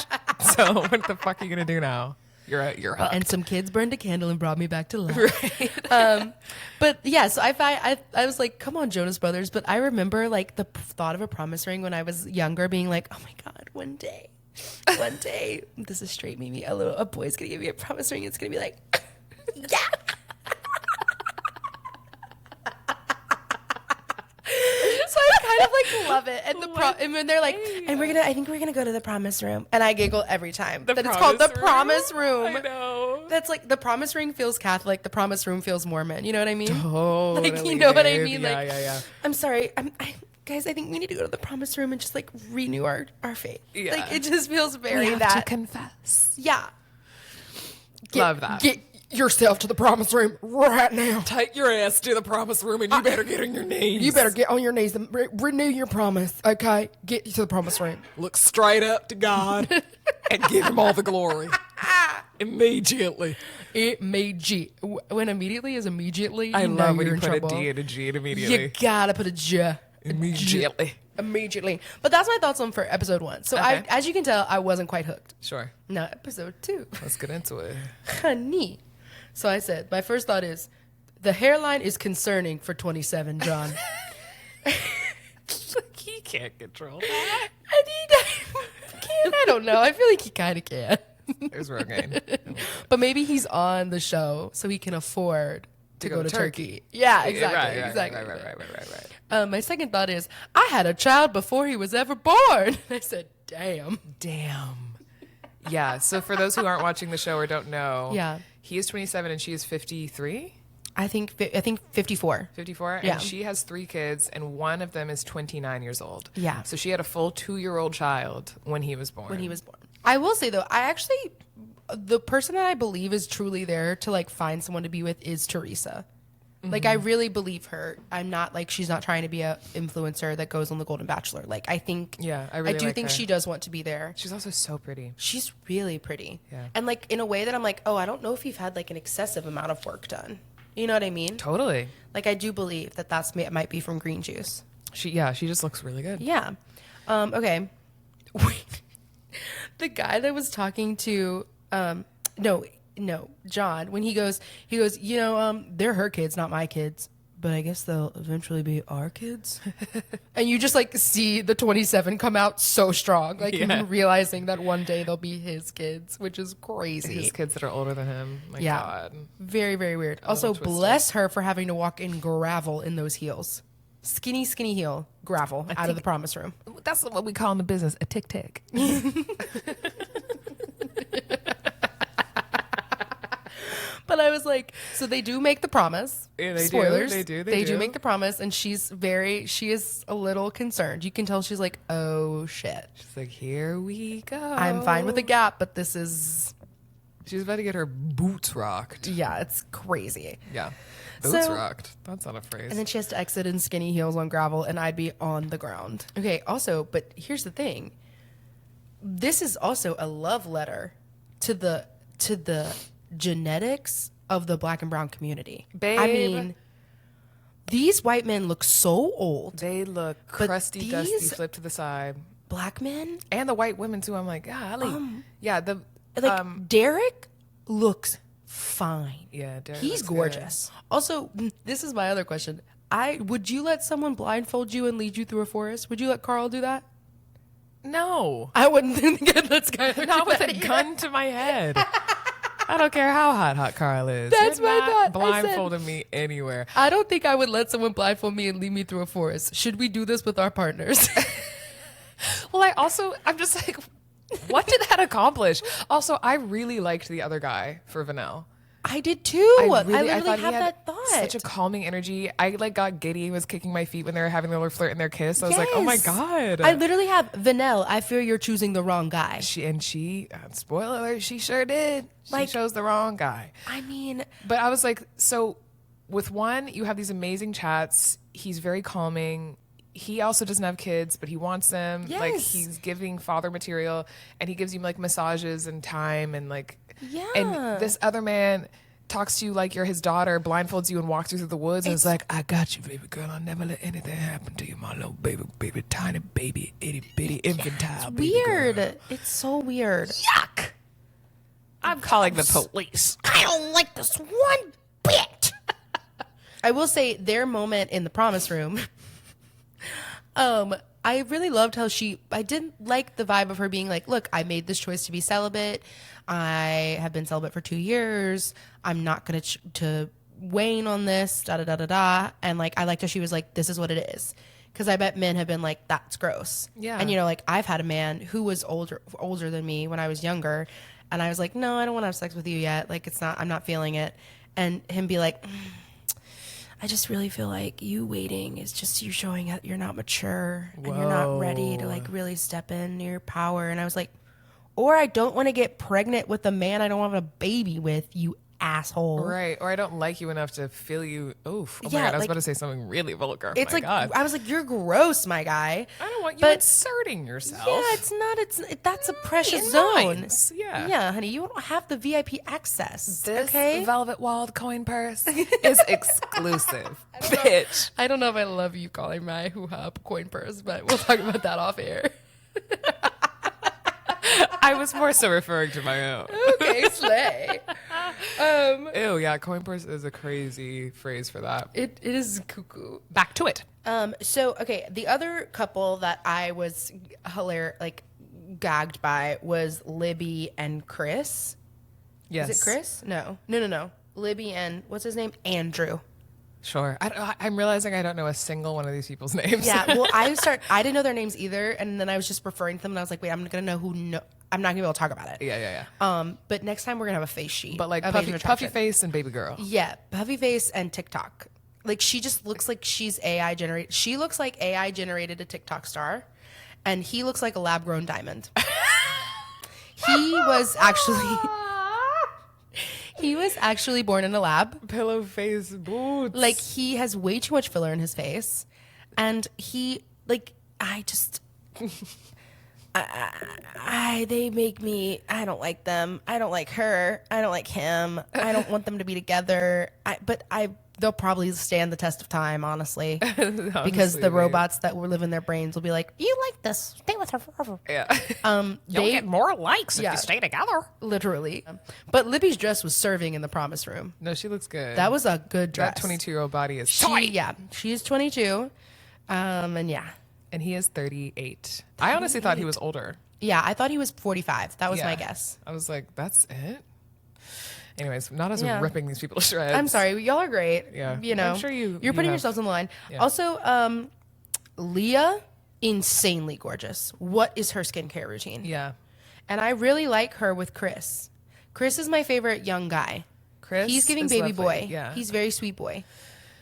Speaker 2: So what the fuck are you going to do now? You're hooked.
Speaker 3: And some kids burned a candle and brought me back to life. Right. But yeah, so I was like, come on, Jonas Brothers. But I remember like the thought of a promise ring when I was younger being like, oh my God, one day, this is straight Mimi, a boy's gonna give me a promise ring. It's gonna be like, yeah. So I kind of like love it. And and when they're like, and I think we're gonna go to the promise room, and I giggle every time that it's called the promise room.
Speaker 2: I know.
Speaker 3: That's like the promise ring feels Catholic, the promise room feels Mormon. You know what I mean?
Speaker 2: Totally.
Speaker 3: Like, you know what I mean?
Speaker 2: Yeah,
Speaker 3: Like,
Speaker 2: yeah.
Speaker 3: I'm sorry, guys, I think we need to go to the promise room and just like renew our faith.
Speaker 2: Yeah.
Speaker 3: Like it just feels very
Speaker 2: We have to confess.
Speaker 3: Yeah.
Speaker 2: Love that.
Speaker 3: Get yourself to the promise room right now.
Speaker 2: Take your ass to the promise room and you better get on your knees.
Speaker 3: You better get on your knees and renew your promise, okay? Get to the promise room.
Speaker 2: Look straight up to God and give him all the glory. Immediately.
Speaker 3: When immediately is immediately,
Speaker 2: I
Speaker 3: you know
Speaker 2: love when
Speaker 3: you're
Speaker 2: you
Speaker 3: in
Speaker 2: put
Speaker 3: trouble.
Speaker 2: a D and a G in immediately.
Speaker 3: You gotta put a J. Immediately. But that's my thoughts on for episode 1. So
Speaker 2: Okay.
Speaker 3: as you can tell, I wasn't quite hooked.
Speaker 2: Sure.
Speaker 3: Now episode 2.
Speaker 2: Let's get into it.
Speaker 3: Honey. So I said, my first thought is, the hairline is concerning for 27, John.
Speaker 2: He can't control that.
Speaker 3: I don't know. I feel like he kind of can.
Speaker 2: There's Rogaine.
Speaker 3: But maybe he's on the show so he can afford to go to Turkey. Yeah, exactly.
Speaker 2: Right.
Speaker 3: My second thought is, I had a child before he was ever born. I said, damn.
Speaker 2: Yeah, so for those who aren't watching the show or don't know,
Speaker 3: Yeah.
Speaker 2: he is 27 and she is 53.
Speaker 3: I think 54.
Speaker 2: 54,
Speaker 3: Yeah.
Speaker 2: and she has 3 kids, and one of them is 29 years old.
Speaker 3: Yeah.
Speaker 2: So she had a full 2-year-old child when he was born.
Speaker 3: I will say, though, the person that I believe is truly there to, like, find someone to be with is Teresa. Mm-hmm. Like, I really believe her. I'm not, like, she's not trying to be a influencer that goes on The Golden Bachelor. Like, I think...
Speaker 2: Yeah, I
Speaker 3: do
Speaker 2: like
Speaker 3: think
Speaker 2: her.
Speaker 3: she does want to be there.
Speaker 2: She's also so pretty.
Speaker 3: She's really pretty.
Speaker 2: Yeah.
Speaker 3: And, like, in a way that I'm like, oh, I don't know if you've had, like, an excessive amount of work done. You know what I mean?
Speaker 2: Totally.
Speaker 3: Like, I do believe that it might be from green juice.
Speaker 2: She just looks really good.
Speaker 3: Yeah. Okay. Wait. The guy that was talking to, no, John, when he goes, you know, they're her kids, not my kids, but I guess they'll eventually be our kids. And you just like see the 27 come out so strong, like even realizing that one day they'll be his kids, which is crazy.
Speaker 2: His kids that are older than him. My God.
Speaker 3: Very, very weird. Also, bless her for having to walk in gravel in those heels. Skinny heel, gravel out of the promise room.
Speaker 2: That's what we call in the business a tic-tac.
Speaker 3: But I was like, so they do make the promise.
Speaker 2: Yeah, they
Speaker 3: Spoilers.
Speaker 2: do. They
Speaker 3: do make the promise, and she is a little concerned. You can tell she's like, oh shit.
Speaker 2: She's like, here we go.
Speaker 3: I'm fine with the gap, but this is...
Speaker 2: She's about to get her boots rocked.
Speaker 3: Yeah, it's crazy.
Speaker 2: Yeah. Boots
Speaker 3: So-
Speaker 2: rocked. That's not a phrase.
Speaker 3: And then she has to exit in skinny heels on gravel, and I'd be on the ground. Okay, also, but here's the thing. This is also a love letter to the genetics of the Black and brown community.
Speaker 2: Babe.
Speaker 3: I mean, these white men look so old.
Speaker 2: They look
Speaker 3: But
Speaker 2: crusty, dusty,
Speaker 3: these-
Speaker 2: flipped to the side.
Speaker 3: Black men,
Speaker 2: And the white women, too. I'm like, golly. Yeah,
Speaker 3: Derek looks fine.
Speaker 2: yeah, Derek
Speaker 3: He's
Speaker 2: looks
Speaker 3: gorgeous. Also, this is my other question. Would you let someone blindfold you and lead you through a forest? Would you let Carl do that?
Speaker 2: good. No.
Speaker 3: I wouldn't think I'd let Skylar
Speaker 2: Not
Speaker 3: do
Speaker 2: with
Speaker 3: that
Speaker 2: a
Speaker 3: either.
Speaker 2: gun to my head. I don't care how hot Carl is.
Speaker 3: That's
Speaker 2: You're
Speaker 3: my
Speaker 2: not
Speaker 3: thought. I
Speaker 2: blindfolding me anywhere.
Speaker 3: I don't think I would let someone blindfold me and lead me through a forest. Should we do this with our partners?
Speaker 2: Well, I'm just like, what did that accomplish? Also, I really liked the other guy for Vanell.
Speaker 3: I did too. I literally
Speaker 2: thought he
Speaker 3: have
Speaker 2: had
Speaker 3: that thought.
Speaker 2: Such a calming energy. I like got giddy, was kicking my feet when they were having their little flirt and their kiss. I was like, oh my
Speaker 3: Yes.
Speaker 2: God.
Speaker 3: I literally have Vanell. I fear you're choosing the wrong guy.
Speaker 2: She spoiler alert, she sure did.
Speaker 3: Like-
Speaker 2: She chose the wrong guy.
Speaker 3: I mean,
Speaker 2: But I was like, so with one, you have these amazing chats. He's very calming. He also doesn't have kids, but he wants them. Like
Speaker 3: Yes.
Speaker 2: he's giving father material, and he gives you like massages and time and like.
Speaker 3: Yeah.
Speaker 2: And this other man talks to you like you're his daughter, blindfolds you and walks you through the woods, and it's like, I got you, baby girl. I'll never let anything happen to you, my little baby, tiny baby, itty bitty infantile baby
Speaker 3: weird.
Speaker 2: girl.
Speaker 3: It's so weird.
Speaker 2: Yuck! I'm calling the police.
Speaker 3: I don't like this one bit. I will say their moment in the promise room. I really loved how I didn't like the vibe of her being like, look, I made this choice to be celibate. I have been celibate for 2 years. I'm not going to wane on this, da da da da da. And like, I liked how she was like, this is what it is. Because I bet men have been like, that's gross.
Speaker 2: Yeah.
Speaker 3: And, you know, like I've had a man who was older than me when I was younger. And I was like, no, I don't want to have sex with you yet. Like, I'm not feeling it. And him be like, I just really feel like you waiting is just you showing that you're not mature and you're not ready to like really step in your power. And I was like, or I don't want to get pregnant with a man I don't want a baby with, you asshole.
Speaker 2: Right. Or I don't like you enough to feel you. Oof. Oh my
Speaker 3: Yeah,
Speaker 2: God. I was
Speaker 3: like,
Speaker 2: about to say something really vulgar.
Speaker 3: It's
Speaker 2: my
Speaker 3: like,
Speaker 2: God.
Speaker 3: I was like, you're gross, my guy.
Speaker 2: I don't want you
Speaker 3: but-
Speaker 2: inserting yourself.
Speaker 3: Yeah, it's not. That's a precious
Speaker 2: in
Speaker 3: zone.
Speaker 2: lines. Yeah.
Speaker 3: Yeah, honey, you don't have the VIP access.
Speaker 2: This
Speaker 3: okay.
Speaker 2: velvet walled coin purse is exclusive. Bitch.
Speaker 3: I don't know if I love you calling my hoo-ha coin purse, but we'll talk about that off air.
Speaker 2: I was more so referring to my own.
Speaker 3: Okay, slay.
Speaker 2: Ew, yeah, coin purse is a crazy phrase for that.
Speaker 3: It is cuckoo.
Speaker 2: Back to it.
Speaker 3: So okay, the other couple that I was gagged by was Libby and Chris.
Speaker 2: Yes.
Speaker 3: Is it Chris? No. Libby and what's his name? Andrew.
Speaker 2: Sure. I'm realizing I don't know a single one of these people's names.
Speaker 3: Yeah. Well, I didn't know their names either, and then I was just referring to them, and I was like, wait, I'm gonna know I'm not gonna be able to talk about it.
Speaker 2: Yeah.
Speaker 3: But next time we're gonna have a face sheet.
Speaker 2: But like
Speaker 3: of
Speaker 2: puffy
Speaker 3: attraction.
Speaker 2: face and baby girl.
Speaker 3: Yeah, puffy face and TikTok. Like she just looks like she's AI generated. She looks like AI generated a TikTok star, and he looks like a lab grown diamond. He was actually born in a lab.
Speaker 2: Pillow face boots.
Speaker 3: Like he has way too much filler in his face, and he they make me. I don't like them. I don't like her. I don't like him. I don't want them to be together. They'll probably stand the test of time, honestly, because the robots that will live in their brains will be like, "You like this? Stay with her forever."
Speaker 2: Yeah. You'll get more likes if you stay together.
Speaker 3: Literally. But Libby's dress was serving in the promise room.
Speaker 2: No, she looks good.
Speaker 3: That was a good dress.
Speaker 2: That 22-year-old body is tight.
Speaker 3: She is 22, and yeah.
Speaker 2: And he is 38. I honestly thought he was older.
Speaker 3: Yeah, I thought he was 45. That was
Speaker 2: Yeah.
Speaker 3: my guess.
Speaker 2: I was like, that's it? Anyways, not as
Speaker 3: Yeah.
Speaker 2: ripping these people to shreds.
Speaker 3: I'm sorry. Y'all are great.
Speaker 2: Yeah.
Speaker 3: You know,
Speaker 2: I'm sure you're
Speaker 3: putting
Speaker 2: have-
Speaker 3: yourselves on the line.
Speaker 2: Yeah.
Speaker 3: Also, Leah, insanely gorgeous. What is her skincare routine?
Speaker 2: Yeah.
Speaker 3: And I really like her with Chris. Chris is my favorite young guy.
Speaker 2: Chris
Speaker 3: He's giving
Speaker 2: is
Speaker 3: baby
Speaker 2: lovely.
Speaker 3: boy.
Speaker 2: Yeah.
Speaker 3: He's very sweet boy.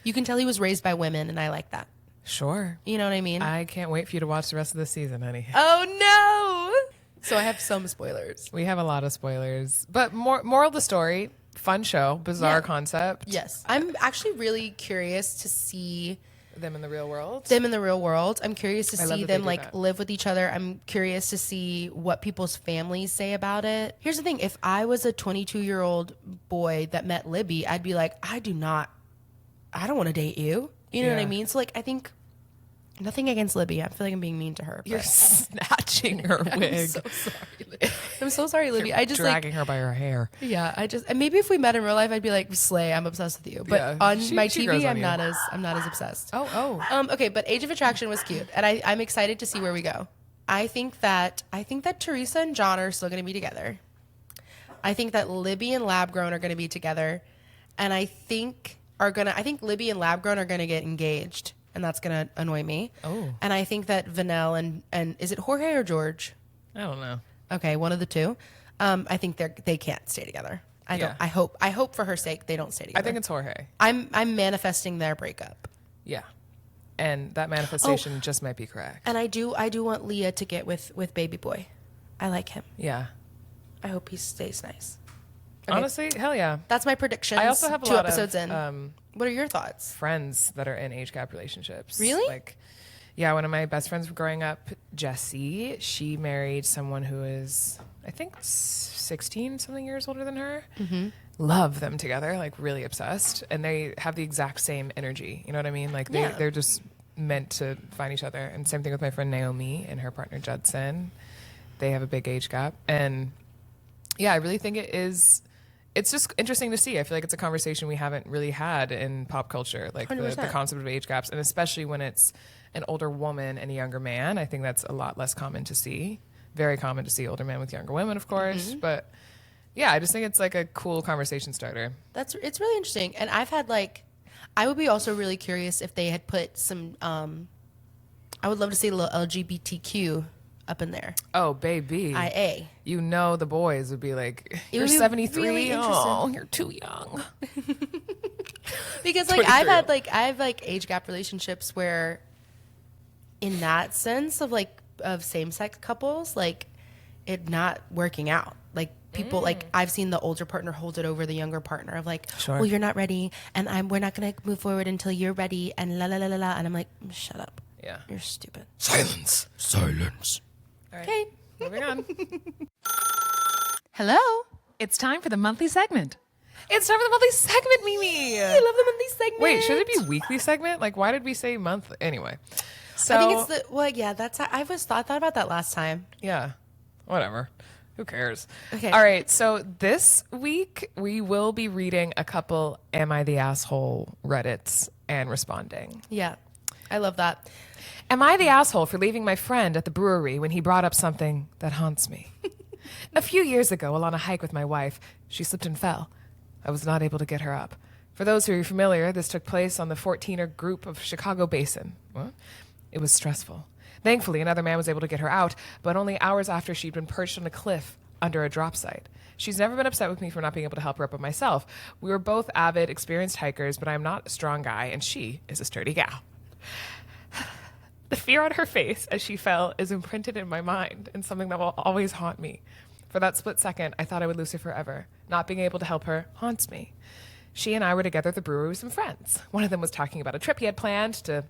Speaker 3: You can tell he was raised by women, and I like that.
Speaker 2: Sure.
Speaker 3: You know what I mean?
Speaker 2: I can't wait for you to watch the rest of the season, honey.
Speaker 3: Oh no! So I have some spoilers.
Speaker 2: We have a lot of spoilers. But moral of the story, fun show, bizarre
Speaker 3: Yeah.
Speaker 2: concept.
Speaker 3: Yes, I'm actually really curious to see
Speaker 2: Them in the real world.
Speaker 3: them in the real world. I'm curious to
Speaker 2: I love
Speaker 3: see
Speaker 2: that they
Speaker 3: them
Speaker 2: do
Speaker 3: like
Speaker 2: that.
Speaker 3: live with each other. I'm curious to see what people's families say about it. Here's the thing: if I was a 22-year-old boy that met Libby, I'd be like, I don't want to date you. You know what I
Speaker 2: Yeah.
Speaker 3: mean? So like, I think nothing against Libby. I feel like I'm being mean to her.
Speaker 2: You're
Speaker 3: but-
Speaker 2: snatching her wig.
Speaker 3: I'm so sorry. Libby. I'm so sorry, Libby. I just like.
Speaker 2: dragging her by her hair.
Speaker 3: Yeah, and maybe if we met in real life, I'd be like, "Slay, I'm obsessed with you." But
Speaker 2: Yeah,
Speaker 3: on
Speaker 2: she
Speaker 3: my
Speaker 2: grows
Speaker 3: TV,
Speaker 2: on
Speaker 3: I'm not as obsessed.
Speaker 2: Oh.
Speaker 3: Okay, but Age of Attraction was cute, and I'm excited to see where we go. I think that Teresa and John are still going to be together. I think that Libby and Labgrown are going to be together, and I think Libby and Labgrown are going to get engaged, and that's going to annoy me.
Speaker 2: Oh.
Speaker 3: And I think that Vanelle and is it Jorge or George?
Speaker 2: I don't know.
Speaker 3: Okay, one of the two. I think they can't stay together.
Speaker 2: Yeah.
Speaker 3: I hope for her sake they don't stay together.
Speaker 2: I think it's Jorge.
Speaker 3: I'm manifesting their breakup.
Speaker 2: Yeah. And that manifestation just might be correct.
Speaker 3: And I do want Leah to get with baby boy. I like him.
Speaker 2: Yeah.
Speaker 3: I hope he stays nice. Okay.
Speaker 2: Honestly, hell yeah.
Speaker 3: That's my predictions.
Speaker 2: I also have a
Speaker 3: 2
Speaker 2: lot
Speaker 3: episodes
Speaker 2: of
Speaker 3: in. What are your thoughts?
Speaker 2: friends that are in age gap relationships.
Speaker 3: Really?
Speaker 2: Like, yeah, one of my best friends growing up, Jessie, she married someone who is, I think, 16 something years older than her. Mm-hmm. Love them together, like really obsessed. And they have the exact same energy. You know what I mean? Like they're just meant to find each other. And same thing with my friend Naomi and her partner Judson. They have a big age gap. And yeah, I really think it's just interesting to see. I feel like it's a conversation we haven't really had in pop culture, like the
Speaker 3: 100%.
Speaker 2: concept of age gaps, and especially when it's an older woman and a younger man. I think that's a lot less common to see. Very common to see older men with younger women, of course.
Speaker 3: Mm-hmm.
Speaker 2: But yeah, I just think it's like a cool conversation starter.
Speaker 3: It's really interesting. And I've had I would be also really curious if they had put some I would love to see a little LGBTQ up in there.
Speaker 2: Oh, baby.
Speaker 3: IA.
Speaker 2: You know the boys would be like, you're
Speaker 3: would be
Speaker 2: 73?
Speaker 3: really
Speaker 2: Oh, you're too young.
Speaker 3: Because like I've like age gap relationships where in that sense of like of same sex couples, like it not working out. Like people like I've seen the older partner hold it over the younger partner of like, well, you're not ready and we're not gonna move forward until you're ready and la la la la la, and I'm like, shut up.
Speaker 2: Yeah.
Speaker 3: You're stupid.
Speaker 4: Silence. Silence.
Speaker 2: All right.
Speaker 3: Okay.
Speaker 2: Moving on.
Speaker 5: Hello. It's time for the monthly segment.
Speaker 2: It's time for the monthly segment, Mimi.
Speaker 3: I love the monthly segment.
Speaker 2: Wait, should it be weekly segment? Like, why did we say month? Anyway. So,
Speaker 3: I think it's the well, yeah. That's I thought about that last time.
Speaker 2: yeah, whatever. Who cares?
Speaker 3: Okay.
Speaker 2: All right. So this week we will be reading a couple "Am I the Asshole" Reddits and responding.
Speaker 3: Yeah, I love that.
Speaker 2: Am I the asshole for leaving my friend at the brewery when he brought up something that haunts me? A few years ago, while on a hike with my wife, she slipped and fell. I was not able to get her up. For those who are familiar, this took place on the 14er group of Chicago Basin. What? It was stressful. Thankfully, another man was able to get her out, but only hours after she'd been perched on a cliff under a drop site. She's never been upset with me for not being able to help her up by myself. We were both avid, experienced hikers, but I'm not a strong guy, and she is a sturdy gal. The fear on her face as she fell is imprinted in my mind and something that will always haunt me. For that split second, I thought I would lose her forever. Not being able to help her haunts me. She and I were together at the brewery with some friends. One of them was talking about a trip he had planned to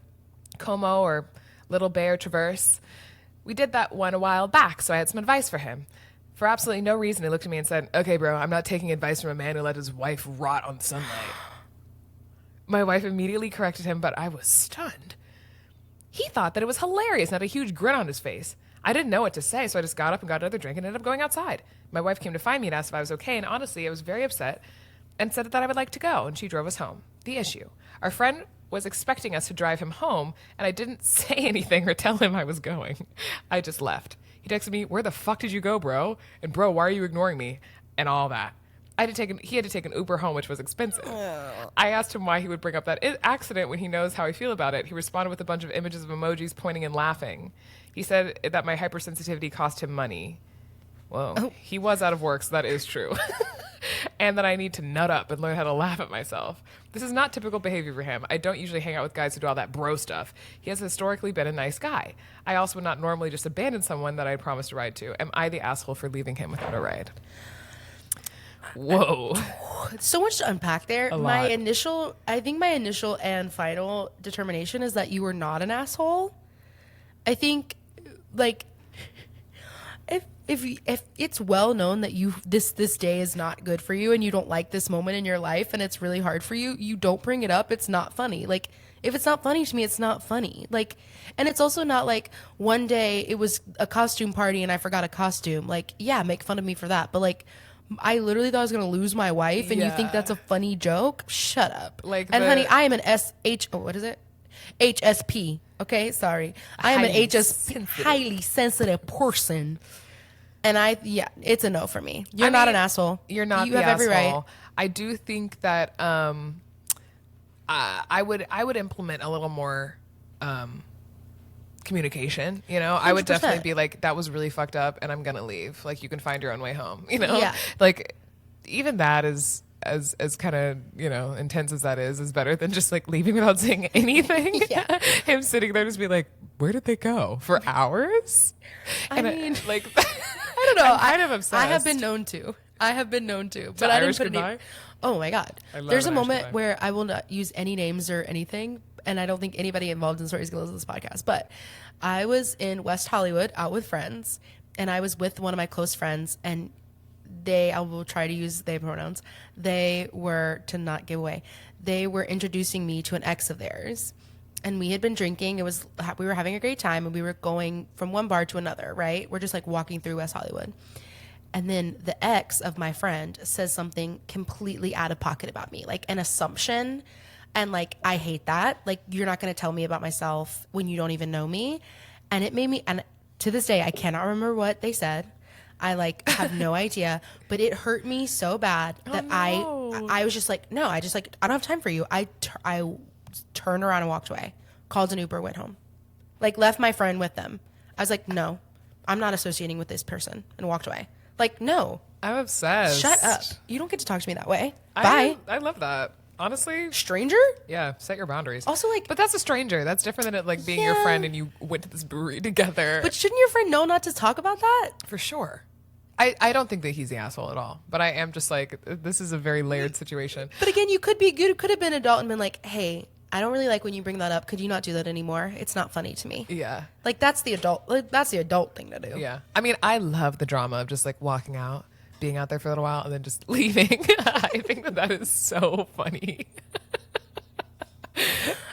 Speaker 2: Como or Little Bear Traverse. We did that one a while back, so I had some advice for him. For absolutely no reason, he looked at me and said, "Okay, bro, I'm not taking advice from a man who let his wife rot on sunlight." My wife immediately corrected him, but I was stunned. He thought that it was hilarious and had a huge grin on his face. I didn't know what to say, so I just got up and got another drink and ended up going outside. My wife came to find me and asked if I was okay, and honestly, I was very upset and said that I would like to go, and she drove us home. The issue: our friend was expecting us to drive him home, and I didn't say anything or tell him I was going. I just left. He texted me, "Where the fuck did you go, bro? And bro, why are you ignoring me?" And all that. He had to take an Uber home, which was expensive. I asked him why he would bring up that accident when he knows how I feel about it. He responded with a bunch of images of emojis pointing and laughing. He said that my hypersensitivity cost him money. Well, he was out of work, so that is true. And that I need to nut up and learn how to laugh at myself. This is not typical behavior for him. I don't usually hang out with guys who do all that bro stuff. He has historically been a nice guy. I also would not normally just abandon someone that I promised a ride to. Am I the asshole for leaving him without a ride? Whoa.
Speaker 3: So much to unpack there.
Speaker 2: A
Speaker 3: I
Speaker 2: lot.
Speaker 3: think my initial and final determination is that you were not an asshole. I think, like, if it's well known that this day is not good for you and you don't like this moment in your life and it's really hard for you, you don't bring it up. It's not funny. Like, if it's not funny to me, it's not funny. Like, and it's also not like one day it was a costume party and I forgot a costume. Like, yeah, make fun of me for that. But like, I literally thought I was going to lose my wife and you think that's a funny joke? Shut up.
Speaker 2: Like,
Speaker 3: and honey, I am an what is it? HSP. Okay, sorry. I am an highly sensitive person. And it's a no for me. You're not an asshole.
Speaker 2: You're not
Speaker 3: you
Speaker 2: the
Speaker 3: have
Speaker 2: asshole.
Speaker 3: every right.
Speaker 2: I do think that I would implement a little more communication. You know, I would
Speaker 3: 100%.
Speaker 2: definitely be like, "That was really fucked up, and I'm gonna leave. Like, you can find your own way home." You know,
Speaker 3: Yeah.
Speaker 2: like even that is as kind of, you know, intense as that is better than just like leaving without saying anything.
Speaker 3: Yeah.
Speaker 2: Him sitting there just be like, "Where did they go for hours?"
Speaker 3: I mean,
Speaker 2: like.
Speaker 3: I don't know.
Speaker 2: I'm kind of obsessed.
Speaker 3: I have been known to, but I
Speaker 2: Irish
Speaker 3: didn't put
Speaker 2: goodbye?
Speaker 3: any. Oh my God.
Speaker 2: I love
Speaker 3: There's a
Speaker 2: an Irish
Speaker 3: moment
Speaker 2: goodbye.
Speaker 3: where I will not use any names or anything, and I don't think anybody involved in the story is going to listen to this podcast. But I was in West Hollywood out with friends, and I was with one of my close friends, and I will try to use they pronouns. They were, to not give away, they were introducing me to an ex of theirs. And we had been drinking. We were having a great time, and we were going from one bar to another, right? We're just like walking through West Hollywood. And then the ex of my friend says something completely out of pocket about me, like an assumption. And like, I hate that. Like, you're not going to tell me about myself when you don't even know me. And it made me, and to this day, I cannot remember what they said. I like have no idea, but it hurt me so bad that I was just like, no, I don't have time for you. I turned around and walked away, called an Uber, went home. Like, left my friend with them. I was like, no, I'm not associating with this person, and walked away. Like, no.
Speaker 2: I'm obsessed.
Speaker 3: Shut up. You don't get to talk to me that way. Bye.
Speaker 2: I love that. Honestly,
Speaker 3: Stranger?
Speaker 2: yeah, set your boundaries.
Speaker 3: Also, like...
Speaker 2: But that's a stranger. That's different than it like being your friend and you went to this brewery together.
Speaker 3: But shouldn't your friend know not to talk about that?
Speaker 2: For sure. I don't think that he's the asshole at all. But I am just like, this is a very layered situation.
Speaker 3: But again, you could have been adult and been like, hey, I don't really like when you bring that up. Could you not do that anymore? It's not funny to me.
Speaker 2: Yeah.
Speaker 3: Like, that's the adult thing to do.
Speaker 2: Yeah. I mean, I love the drama of just like walking out, being out there for a little while, and then just leaving. I think that is so funny.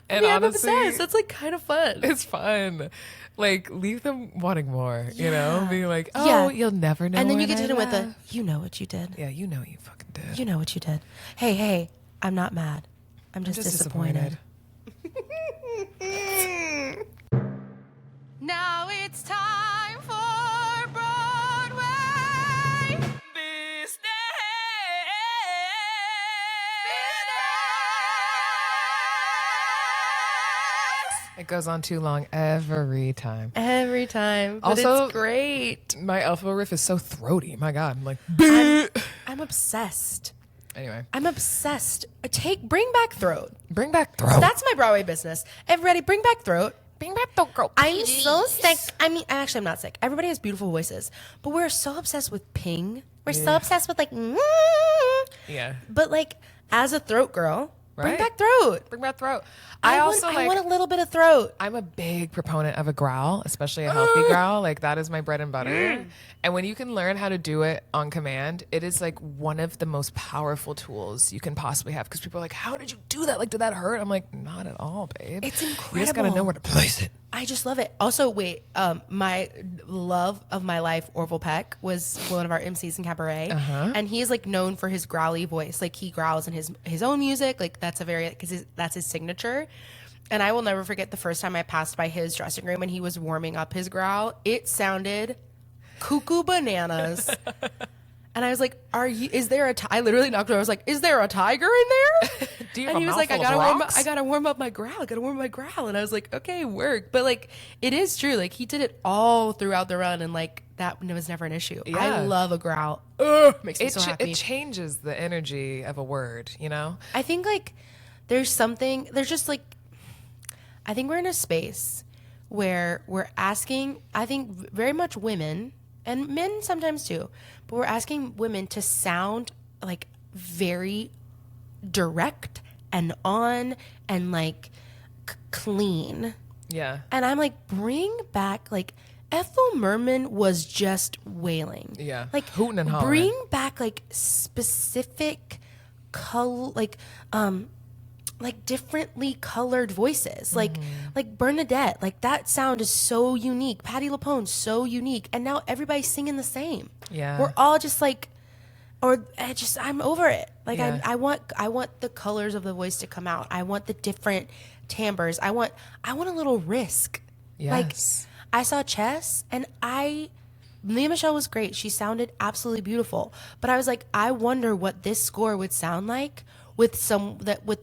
Speaker 2: And
Speaker 3: yeah,
Speaker 2: honestly,
Speaker 3: I'm obsessed. That's like kind of fun.
Speaker 2: it's fun. Like, leave them wanting more, you know? Being like,
Speaker 3: Yeah.
Speaker 2: you'll never know.
Speaker 3: And then you
Speaker 2: when
Speaker 3: get to
Speaker 2: I
Speaker 3: hit him with a,
Speaker 2: left.
Speaker 3: you know what you did.
Speaker 2: Yeah, you know you fucking did.
Speaker 3: You know what you did. Hey, I'm not mad. I'm just disappointed.
Speaker 1: Now it's time for Broadway Business.
Speaker 2: It goes on too long every time.
Speaker 3: Every time. But
Speaker 2: Also-
Speaker 3: it's great.
Speaker 2: My alpha riff is so throaty. My God. I'm like,
Speaker 3: I'm obsessed.
Speaker 2: anyway,
Speaker 3: I'm obsessed. Bring back throat.
Speaker 2: bring back throat.
Speaker 3: That's my Broadway business. Everybody, bring back throat.
Speaker 2: bring back throat, girl.
Speaker 3: I'm so sick. I mean, actually, I'm not sick. Everybody has beautiful voices, but we're so obsessed with ping. We're so obsessed with like,
Speaker 2: Yeah.
Speaker 3: but like, as a throat girl, bring
Speaker 2: Right.
Speaker 3: back throat.
Speaker 2: Bring back throat.
Speaker 3: I
Speaker 2: also
Speaker 3: want a little bit of throat.
Speaker 2: I'm a big proponent of a growl, especially a healthy growl. Like, that is my bread and butter. And when you can learn how to do it on command, it is like one of the most powerful tools you can possibly have. Because people are like, how did you do that? Like, did that hurt? I'm like, not at all, babe.
Speaker 3: It's
Speaker 2: You just got to
Speaker 3: incredible.
Speaker 2: know where to place it.
Speaker 3: I just love it. Also, wait, my love of my life, Orville Peck, was one of our MCs in Cabaret, and he is like known for his growly voice. Like, he growls in his own music. Like, that's that's his signature. And I will never forget the first time I passed by his dressing room and he was warming up his growl. It sounded cuckoo bananas. And I was like, is there I literally knocked on. I was like, is there a tiger in there?
Speaker 2: Do you have
Speaker 3: And
Speaker 2: a
Speaker 3: he was like,
Speaker 2: mouthful of rocks?
Speaker 3: I gotta warm up my growl. And I was like, okay, work. But like, it is true. Like, he did it all throughout the run, and like, that was never an issue.
Speaker 2: Yeah.
Speaker 3: I love a growl. Makes me so happy.
Speaker 2: It changes the energy of a word, you know?
Speaker 3: I think like there's just like, I think we're in a space where we're asking, I think very much women and men sometimes too, but we're asking women to sound like very direct and on and like clean.
Speaker 2: Yeah.
Speaker 3: And I'm like, bring back, like, Ethel Merman was just wailing.
Speaker 2: Yeah.
Speaker 3: Like,
Speaker 2: Hooting and hollering.
Speaker 3: bring back like specific color, like differently colored voices.
Speaker 2: Mm-hmm.
Speaker 3: Like Bernadette, like that sound is so unique. Patti LuPone, so unique. And now everybody's singing the same.
Speaker 2: Yeah.
Speaker 3: We're all just like, I'm over it. Like,
Speaker 2: Yeah.
Speaker 3: I want the colors of the voice to come out. I want the different timbres. I want a little risk.
Speaker 2: Yes.
Speaker 3: Like, I saw Chess, and Lea Michele was great. She sounded absolutely beautiful. But I was like, I wonder what this score would sound like with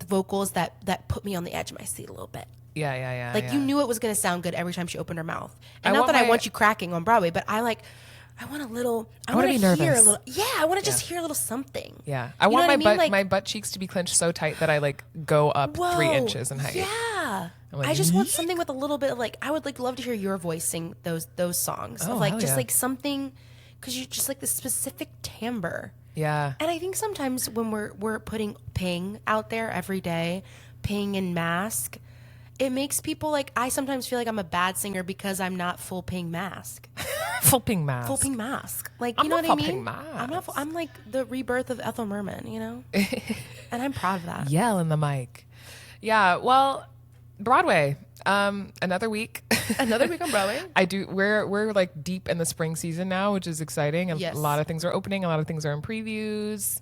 Speaker 3: vocals that put me on the edge of my seat a little bit.
Speaker 2: Yeah.
Speaker 3: Like, you knew it was going to sound good every time she opened her mouth.
Speaker 2: I
Speaker 3: And not
Speaker 2: want
Speaker 3: that I
Speaker 2: my-
Speaker 3: want you cracking on Broadway, but I want a little. I
Speaker 2: wanna
Speaker 3: want
Speaker 2: be
Speaker 3: to hear a
Speaker 2: nervous.
Speaker 3: little. Yeah, I want to just hear a little something.
Speaker 2: Yeah. I
Speaker 3: You know
Speaker 2: want
Speaker 3: what
Speaker 2: my
Speaker 3: I mean?
Speaker 2: butt
Speaker 3: Like-
Speaker 2: my butt cheeks to be clenched so tight that I like go up 3 inches in height.
Speaker 3: Yeah.
Speaker 2: I'm like,
Speaker 3: I just want something with a little bit of like, I would like love to hear your voice sing those songs.
Speaker 2: Oh,
Speaker 3: Of like
Speaker 2: hell
Speaker 3: just
Speaker 2: yeah.
Speaker 3: like something, because you're just like the specific timbre.
Speaker 2: Yeah.
Speaker 3: And I think sometimes when we're putting ping out there every day, ping and mask, it makes people like, I sometimes feel like I'm a bad singer because I'm not full ping mask.
Speaker 2: Full ping mask.
Speaker 3: Full ping mask. Like,
Speaker 2: I'm
Speaker 3: you know
Speaker 2: not
Speaker 3: what I
Speaker 2: full
Speaker 3: mean?
Speaker 2: ping
Speaker 3: I'm not.
Speaker 2: mask.
Speaker 3: I'm like the rebirth of Ethel Merman, you know. And I'm proud of that.
Speaker 2: Yell in the mic. Yeah. Well, Broadway. Another week.
Speaker 3: Another week on Broadway.
Speaker 2: We're like deep in the spring season now, which is exciting.
Speaker 3: Yes.
Speaker 2: A lot of things are opening. A lot of things are in previews.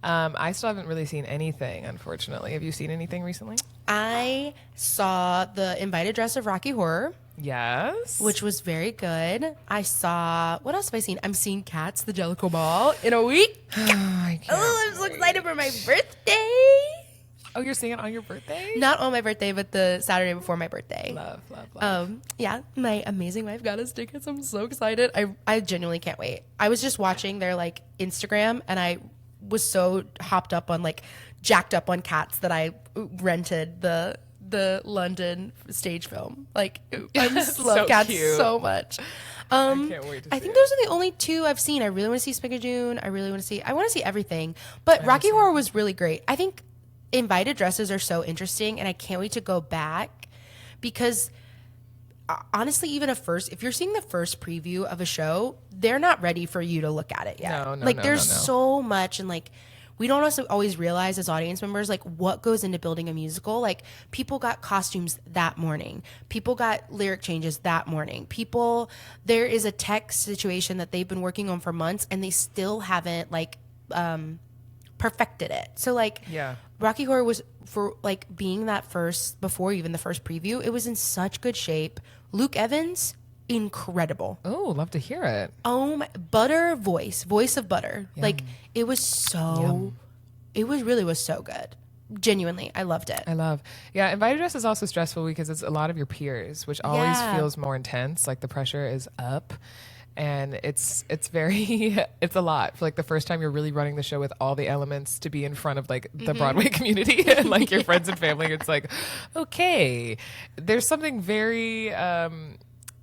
Speaker 2: I still haven't really seen anything, unfortunately. Have you seen anything recently?
Speaker 3: I saw the invited dress of Rocky Horror,
Speaker 2: Yes.
Speaker 3: which was very good. I saw, what else have I seen? I'm seeing Cats, the Jellicle Ball in a week.
Speaker 2: I can't
Speaker 3: Oh, I'm so excited for my birthday.
Speaker 2: Oh, you're seeing it on your birthday?
Speaker 3: Not on my birthday, but the Saturday before my birthday.
Speaker 2: Love, love, love.
Speaker 3: Yeah, my amazing wife got us tickets. I'm so excited. I genuinely can't wait. I was just watching their like Instagram, and I was so hopped up on like jacked up on Cats that I rented the London stage film. Like I just love
Speaker 2: So
Speaker 3: Cats
Speaker 2: cute.
Speaker 3: so much.
Speaker 2: I can't wait to
Speaker 3: I
Speaker 2: see
Speaker 3: think
Speaker 2: it.
Speaker 3: those are the only two I've seen. I really want to see Spigadoon. I want to see everything. But Rocky Horror was really great. I think invited dresses are so interesting, and I can't wait to go back because honestly, even if you're seeing the first preview of a show, they're not ready for you to look at it yet.
Speaker 2: No,
Speaker 3: like
Speaker 2: no,
Speaker 3: there's
Speaker 2: no, no.
Speaker 3: so much, and like we don't also always realize as audience members like what goes into building a musical. Like people got costumes that morning, people got lyric changes that morning, there is a tech situation that they've been working on for months, and they still haven't like perfected it. So like
Speaker 2: Yeah.
Speaker 3: Rocky Horror was, for like being that first, before even the first preview, it was in such good shape. Luke Evans, incredible.
Speaker 2: Oh, love to hear it.
Speaker 3: Oh my, voice of Butter. Like it was so, it was so good. Genuinely, I loved it.
Speaker 2: Yeah, invited dress is also stressful because it's a lot of your peers, which always
Speaker 3: Yeah.
Speaker 2: feels more intense. Like the pressure is up. And it's very, it's a lot. For like the first time you're really running the show with all the elements to be in front of like the Broadway community and like your friends and family. It's like, okay, there's something very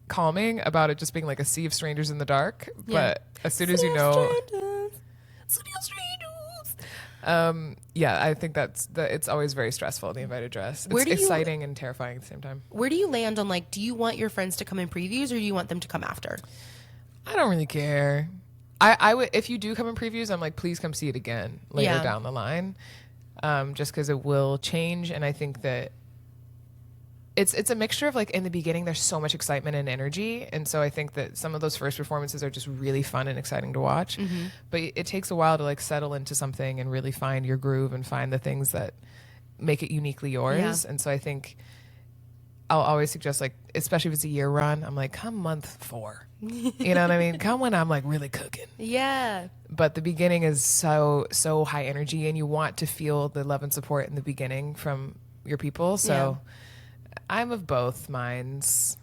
Speaker 2: calming about it just being like a sea of strangers in the dark.
Speaker 3: Yeah.
Speaker 2: But as soon as you know, yeah, I think it's always very stressful, the invited dress.
Speaker 3: Where
Speaker 2: It's
Speaker 3: do you-
Speaker 2: exciting and terrifying at the same time.
Speaker 3: Where do you land on like, do you want your friends to come in previews, or do you want them to come after?
Speaker 2: I don't really care. I would, if you do come in previews, I'm like, please come see it again later
Speaker 3: Yeah.
Speaker 2: down the line, just because it will change. And I think that it's a mixture of like in the beginning, there's so much excitement and energy, and so I think that some of those first performances are just really fun and exciting to watch. But it takes a while to like settle into something and really find your groove and find the things that make it uniquely yours.
Speaker 3: Yeah.
Speaker 2: And so I think I'll always suggest, like, especially if it's a year run, I'm like, come month 4. You know what I mean? Come when I'm like really cooking.
Speaker 3: Yeah.
Speaker 2: But the beginning is so high energy, and you want to feel the love and support in the beginning from your people. So I'm of both minds.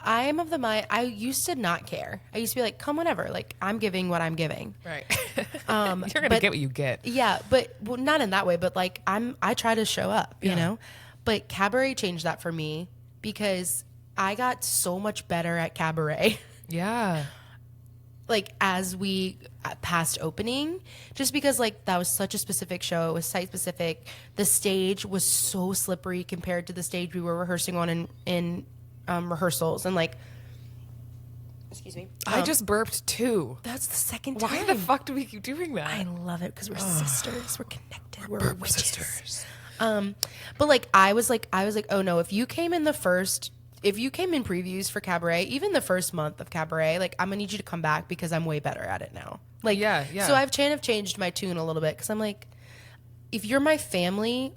Speaker 3: I'm of the mind, I used to not care. I used to be like, come whenever. Like, I'm giving what I'm giving.
Speaker 2: Right. You're going to get what you get.
Speaker 3: Yeah, but well, not in that way, but like I try to show up, you
Speaker 2: Yeah.
Speaker 3: know? But cabaret changed that for me because I got so much better at cabaret.
Speaker 2: Yeah.
Speaker 3: Like as we passed opening, just because like that was such a specific show, it was site specific. The stage was so slippery compared to the stage we were rehearsing on in rehearsals, and like, excuse me,
Speaker 2: I just burped too.
Speaker 3: that's the second time.
Speaker 2: Why the fuck do we keep doing that?
Speaker 3: I love it because we're sisters, we're connected, we're witches. But like I was like, oh no, if you came in previews for cabaret, even the first month of cabaret, like I'm gonna need you to come back because I'm way better at it now. Like,
Speaker 2: Yeah.
Speaker 3: So I've kind of changed my tune a little bit because I'm like, if you're my family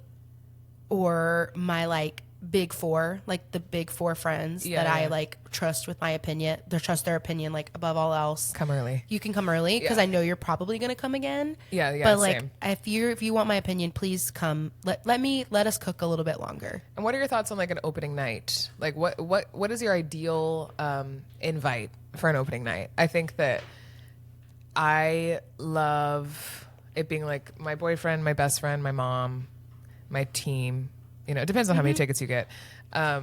Speaker 3: or my like big four, like the big four friends that I like trust with my opinion, trust their opinion like above all else.
Speaker 2: Come early.
Speaker 3: You can come early because I know you're probably gonna come again.
Speaker 2: Yeah,
Speaker 3: But like,
Speaker 2: same.
Speaker 3: if you want my opinion, please come. Let us cook a little bit longer.
Speaker 2: And what are your thoughts on like an opening night? Like what is your ideal invite for an opening night? I think that I love it being like my boyfriend, my best friend, my mom, my team. You know, it depends on how many tickets you get. But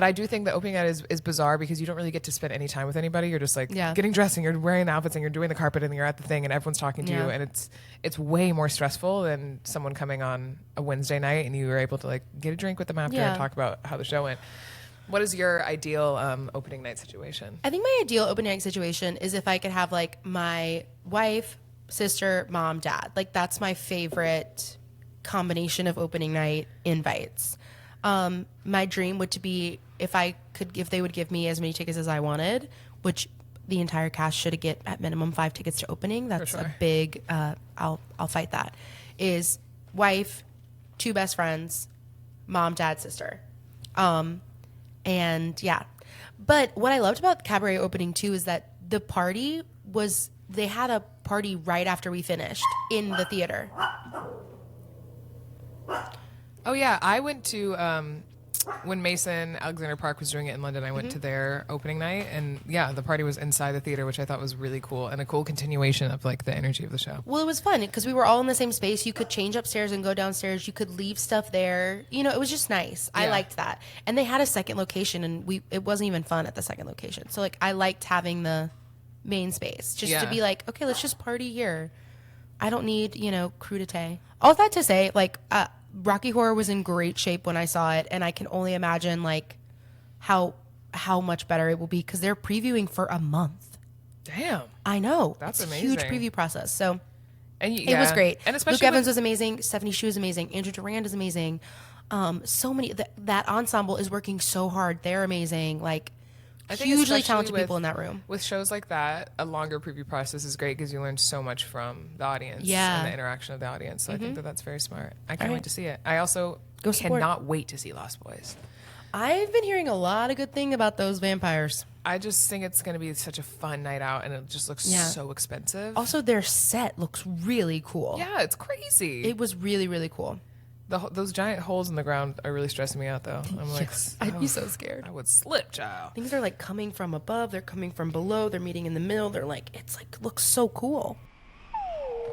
Speaker 2: I do think the opening night is bizarre because you don't really get to spend any time with anybody. You're just like getting dressed and you're wearing outfits and you're doing the carpet and you're at the thing and everyone's talking to you, and it's way more stressful than someone coming on a Wednesday night and you were able to like get a drink with them after and talk about how the show went. What is your ideal opening night situation?
Speaker 3: I think my ideal opening night situation is if I could have like my wife, sister, mom, dad. Like that's my favorite combination of opening night invites. My dream would to be if they would give me as many tickets as I wanted, which the entire cast should get at minimum 5 tickets to opening. That's a big. I'll fight that. Is wife, 2 best friends, mom, dad, sister, and yeah. But what I loved about cabaret opening too is that the party was they had a party right after we finished in the theater.
Speaker 2: Oh yeah, I went to when Mason Alexander Park was doing it in London. I went to their opening night, and yeah, the party was inside the theater, which I thought was really cool and a cool continuation of like the energy of the show.
Speaker 3: Well, it was fun because we were all in the same space. You could change upstairs and go downstairs. You could leave stuff there. You know, it was just nice. I
Speaker 2: Yeah.
Speaker 3: liked that. And they had a second location, and it wasn't even fun at the second location. So like, I liked having the main space just to
Speaker 2: Yeah.
Speaker 3: be like, okay, let's just party here. I don't need, crudité. All that to say, like, Rocky Horror was in great shape when I saw it, and I can only imagine like how much better it will be because they're previewing for a month.
Speaker 2: Damn.
Speaker 3: I know.
Speaker 2: That's
Speaker 3: it's a huge
Speaker 2: amazing.
Speaker 3: preview process. So
Speaker 2: And
Speaker 3: it was great.
Speaker 2: And especially
Speaker 3: Luke Evans was amazing. Stephanie Shu is amazing. Andrew Durand is amazing. So many that ensemble is working so hard. They're amazing. Like,
Speaker 2: I think
Speaker 3: hugely
Speaker 2: especially
Speaker 3: talented
Speaker 2: with-
Speaker 3: people in that room.
Speaker 2: With shows like that, a longer preview process is great because you learn so much from the audience
Speaker 3: Yeah.
Speaker 2: and the interaction of the audience. So I think that's very smart. I can't
Speaker 3: All
Speaker 2: wait
Speaker 3: right.
Speaker 2: to see it. I also
Speaker 3: Go support.
Speaker 2: cannot wait to see Lost Boys.
Speaker 3: I've been hearing a lot of good thing about those vampires.
Speaker 2: I just think it's going to be such a fun night out, and it just looks
Speaker 3: Yeah.
Speaker 2: so expensive.
Speaker 3: Also, their set looks really cool.
Speaker 2: Yeah, it's crazy.
Speaker 3: It was really, really cool.
Speaker 2: Those giant holes in the ground are really stressing me out, though. I'm like,
Speaker 3: I'd be so scared.
Speaker 2: I would slip, child.
Speaker 3: Things are like coming from above. They're coming from below. They're meeting in the middle. They're like, it's like, looks so cool.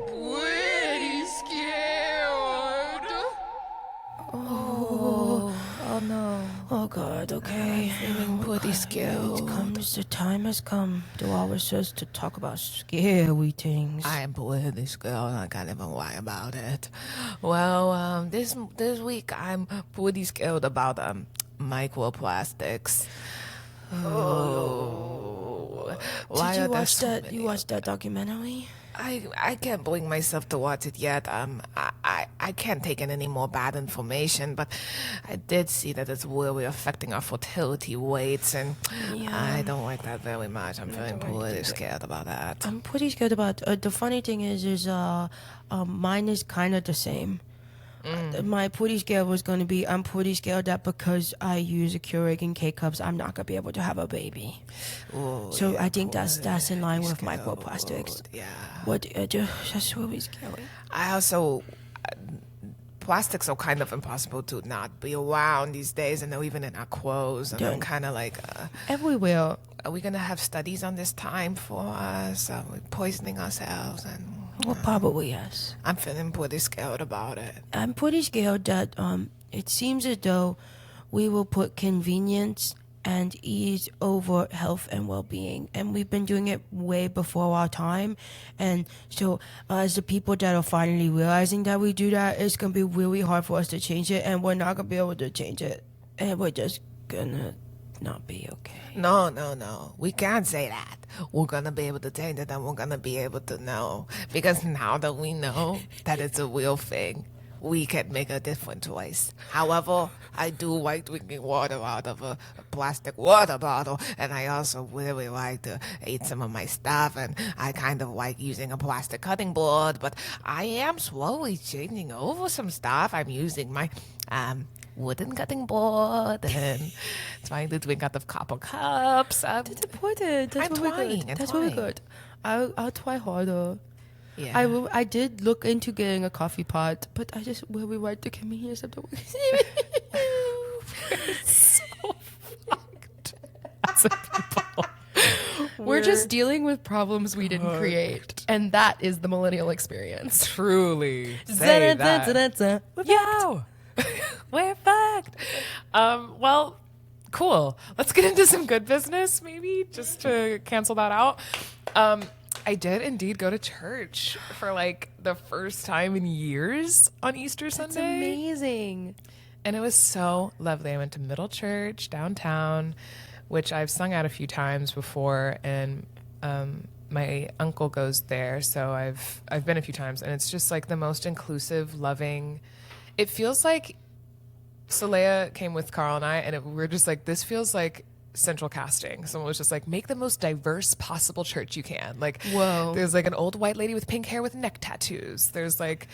Speaker 2: Pretty scared.
Speaker 3: Oh no. Oh God. Okay.
Speaker 2: Feeling pretty scared.
Speaker 3: The time has come to always just to talk about scary things.
Speaker 2: I am pretty scared. I can't even lie about it. Well, this week I'm pretty scared about microplastics. Oh, why
Speaker 3: Did
Speaker 2: are
Speaker 3: you
Speaker 2: there
Speaker 3: watch
Speaker 2: so
Speaker 3: that?
Speaker 2: many?
Speaker 3: You watched that documentary?
Speaker 2: I can't bring myself to watch it yet. I can't take in any more bad information, but I did see that it's really affecting our fertility rates, and I don't like that very much. I'm feeling pretty scared about that.
Speaker 3: I'm pretty scared about. The funny thing is mine is kind of the same. My pretty scared was going to be. I'm pretty scared that because I use a Keurig and K cups, I'm not gonna be able to have a baby.
Speaker 2: Ooh,
Speaker 3: So
Speaker 2: yeah,
Speaker 3: I think that's in line with
Speaker 2: scared.
Speaker 3: microplastics.
Speaker 2: Yeah.
Speaker 3: What? That's really scary.
Speaker 2: I also plastics are kind of impossible to not be around these days, and they're even in our clothes. And I'm
Speaker 3: Yeah.
Speaker 2: kind of like,
Speaker 3: Everywhere.
Speaker 2: are we gonna have studies on this time for us? Are we poisoning ourselves? And
Speaker 3: Well, probably yes.
Speaker 2: I'm feeling pretty scared about it.
Speaker 3: I'm pretty scared that it seems as though we will put convenience and ease over health and well-being, and we've been doing it way before our time. And so as the people that are finally realizing that we do that, it's gonna be really hard for us to change it, and we're not gonna be able to change it, and we're just gonna not be okay.
Speaker 2: No. We can't say that. We're gonna be able to change it, and we're gonna be able to know. Because now that we know that it's a real thing, we can make a different choice. However, I do like drinking water out of a plastic water bottle, and I also really like to eat some of my stuff, and I kind of like using a plastic cutting board, but I am slowly changing over some stuff. I'm using my wooden cutting board and trying to drink out of copper cups.
Speaker 3: That's important. That's
Speaker 2: I'm
Speaker 3: really
Speaker 2: trying,
Speaker 3: good.
Speaker 2: I'm
Speaker 3: That's really
Speaker 2: trying.
Speaker 3: good. I'll try harder.
Speaker 2: Yeah.
Speaker 3: I did look into getting a coffee pot, but I just really like the convenience of the We're just dealing with problems we didn't create, and that is the millennial experience.
Speaker 2: Truly. Say that. Yo, we're fucked. Well, cool. Let's get into some good business, maybe, just to cancel that out. I did indeed go to church for like the first time in years on Easter
Speaker 3: It's
Speaker 2: Sunday.
Speaker 3: amazing.
Speaker 2: And it was so lovely. I went to Middle Church downtown, which I've sung at a few times before, and my uncle goes there, so I've been a few times, and it's just like the most inclusive, loving. It feels like Soleil came with Carl and I, and we're just like, this feels like central casting. Someone was just like, make the most diverse possible church you can. Like,
Speaker 3: Whoa.
Speaker 2: There's like an old white lady with pink hair with neck tattoos. There's like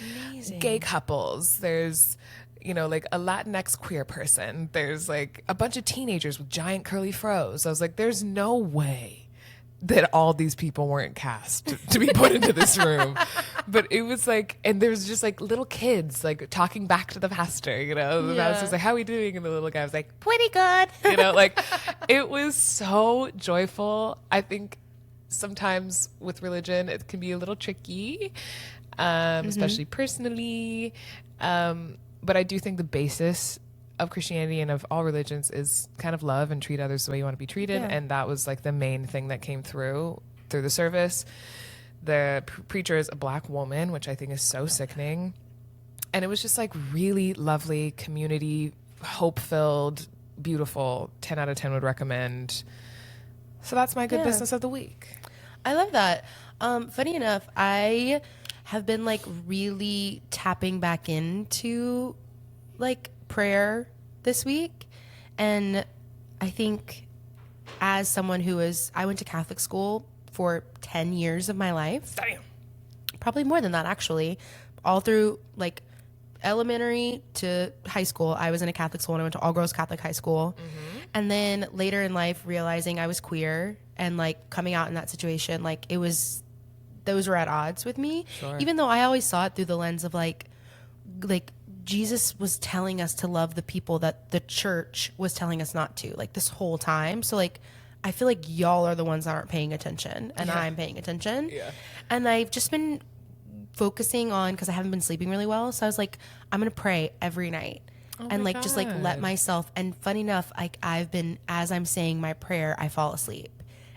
Speaker 2: gay couples. There's, like a Latinx queer person. There's like a bunch of teenagers with giant curly fros. I was like, there's no way that all these people weren't cast to be put into this room. But it was like, and there was just like little kids like talking back to the pastor, you know. The pastor's like, how are we doing? And the little guy was like, pretty good. You know, like it was so joyful. I think sometimes with religion, it can be a little tricky, especially personally. But I do think the basis of Christianity and of all religions is kind of love and treat others the way you want to be treated. And that was like the main thing that came through the service. The preacher is a Black woman, which I think is so sickening. And it was just like really lovely, community, hope-filled, beautiful. 10 out of 10 would recommend. So that's my good business of the week.
Speaker 3: I love that. Funny enough, I have been like really tapping back into like prayer this week. And I think as someone I went to Catholic school for 10 years of my life.
Speaker 2: Damn.
Speaker 3: Probably more than that, actually. All through like elementary to high school, I was in a Catholic school, and I went to all girls Catholic high school. And then later in life, realizing I was queer and like coming out in that situation, like those were at odds with me.
Speaker 2: Sure.
Speaker 3: Even though I always saw it through the lens of like Jesus was telling us to love the people that the church was telling us not to, like this whole time. So like, I feel like y'all are the ones that aren't paying attention, and I'm paying attention. Yeah. And I've just been focusing on, because I haven't been sleeping really well. So I was like, I'm going to pray every night and like, just like let myself. And funny enough, like as I'm saying my prayer, I fall asleep.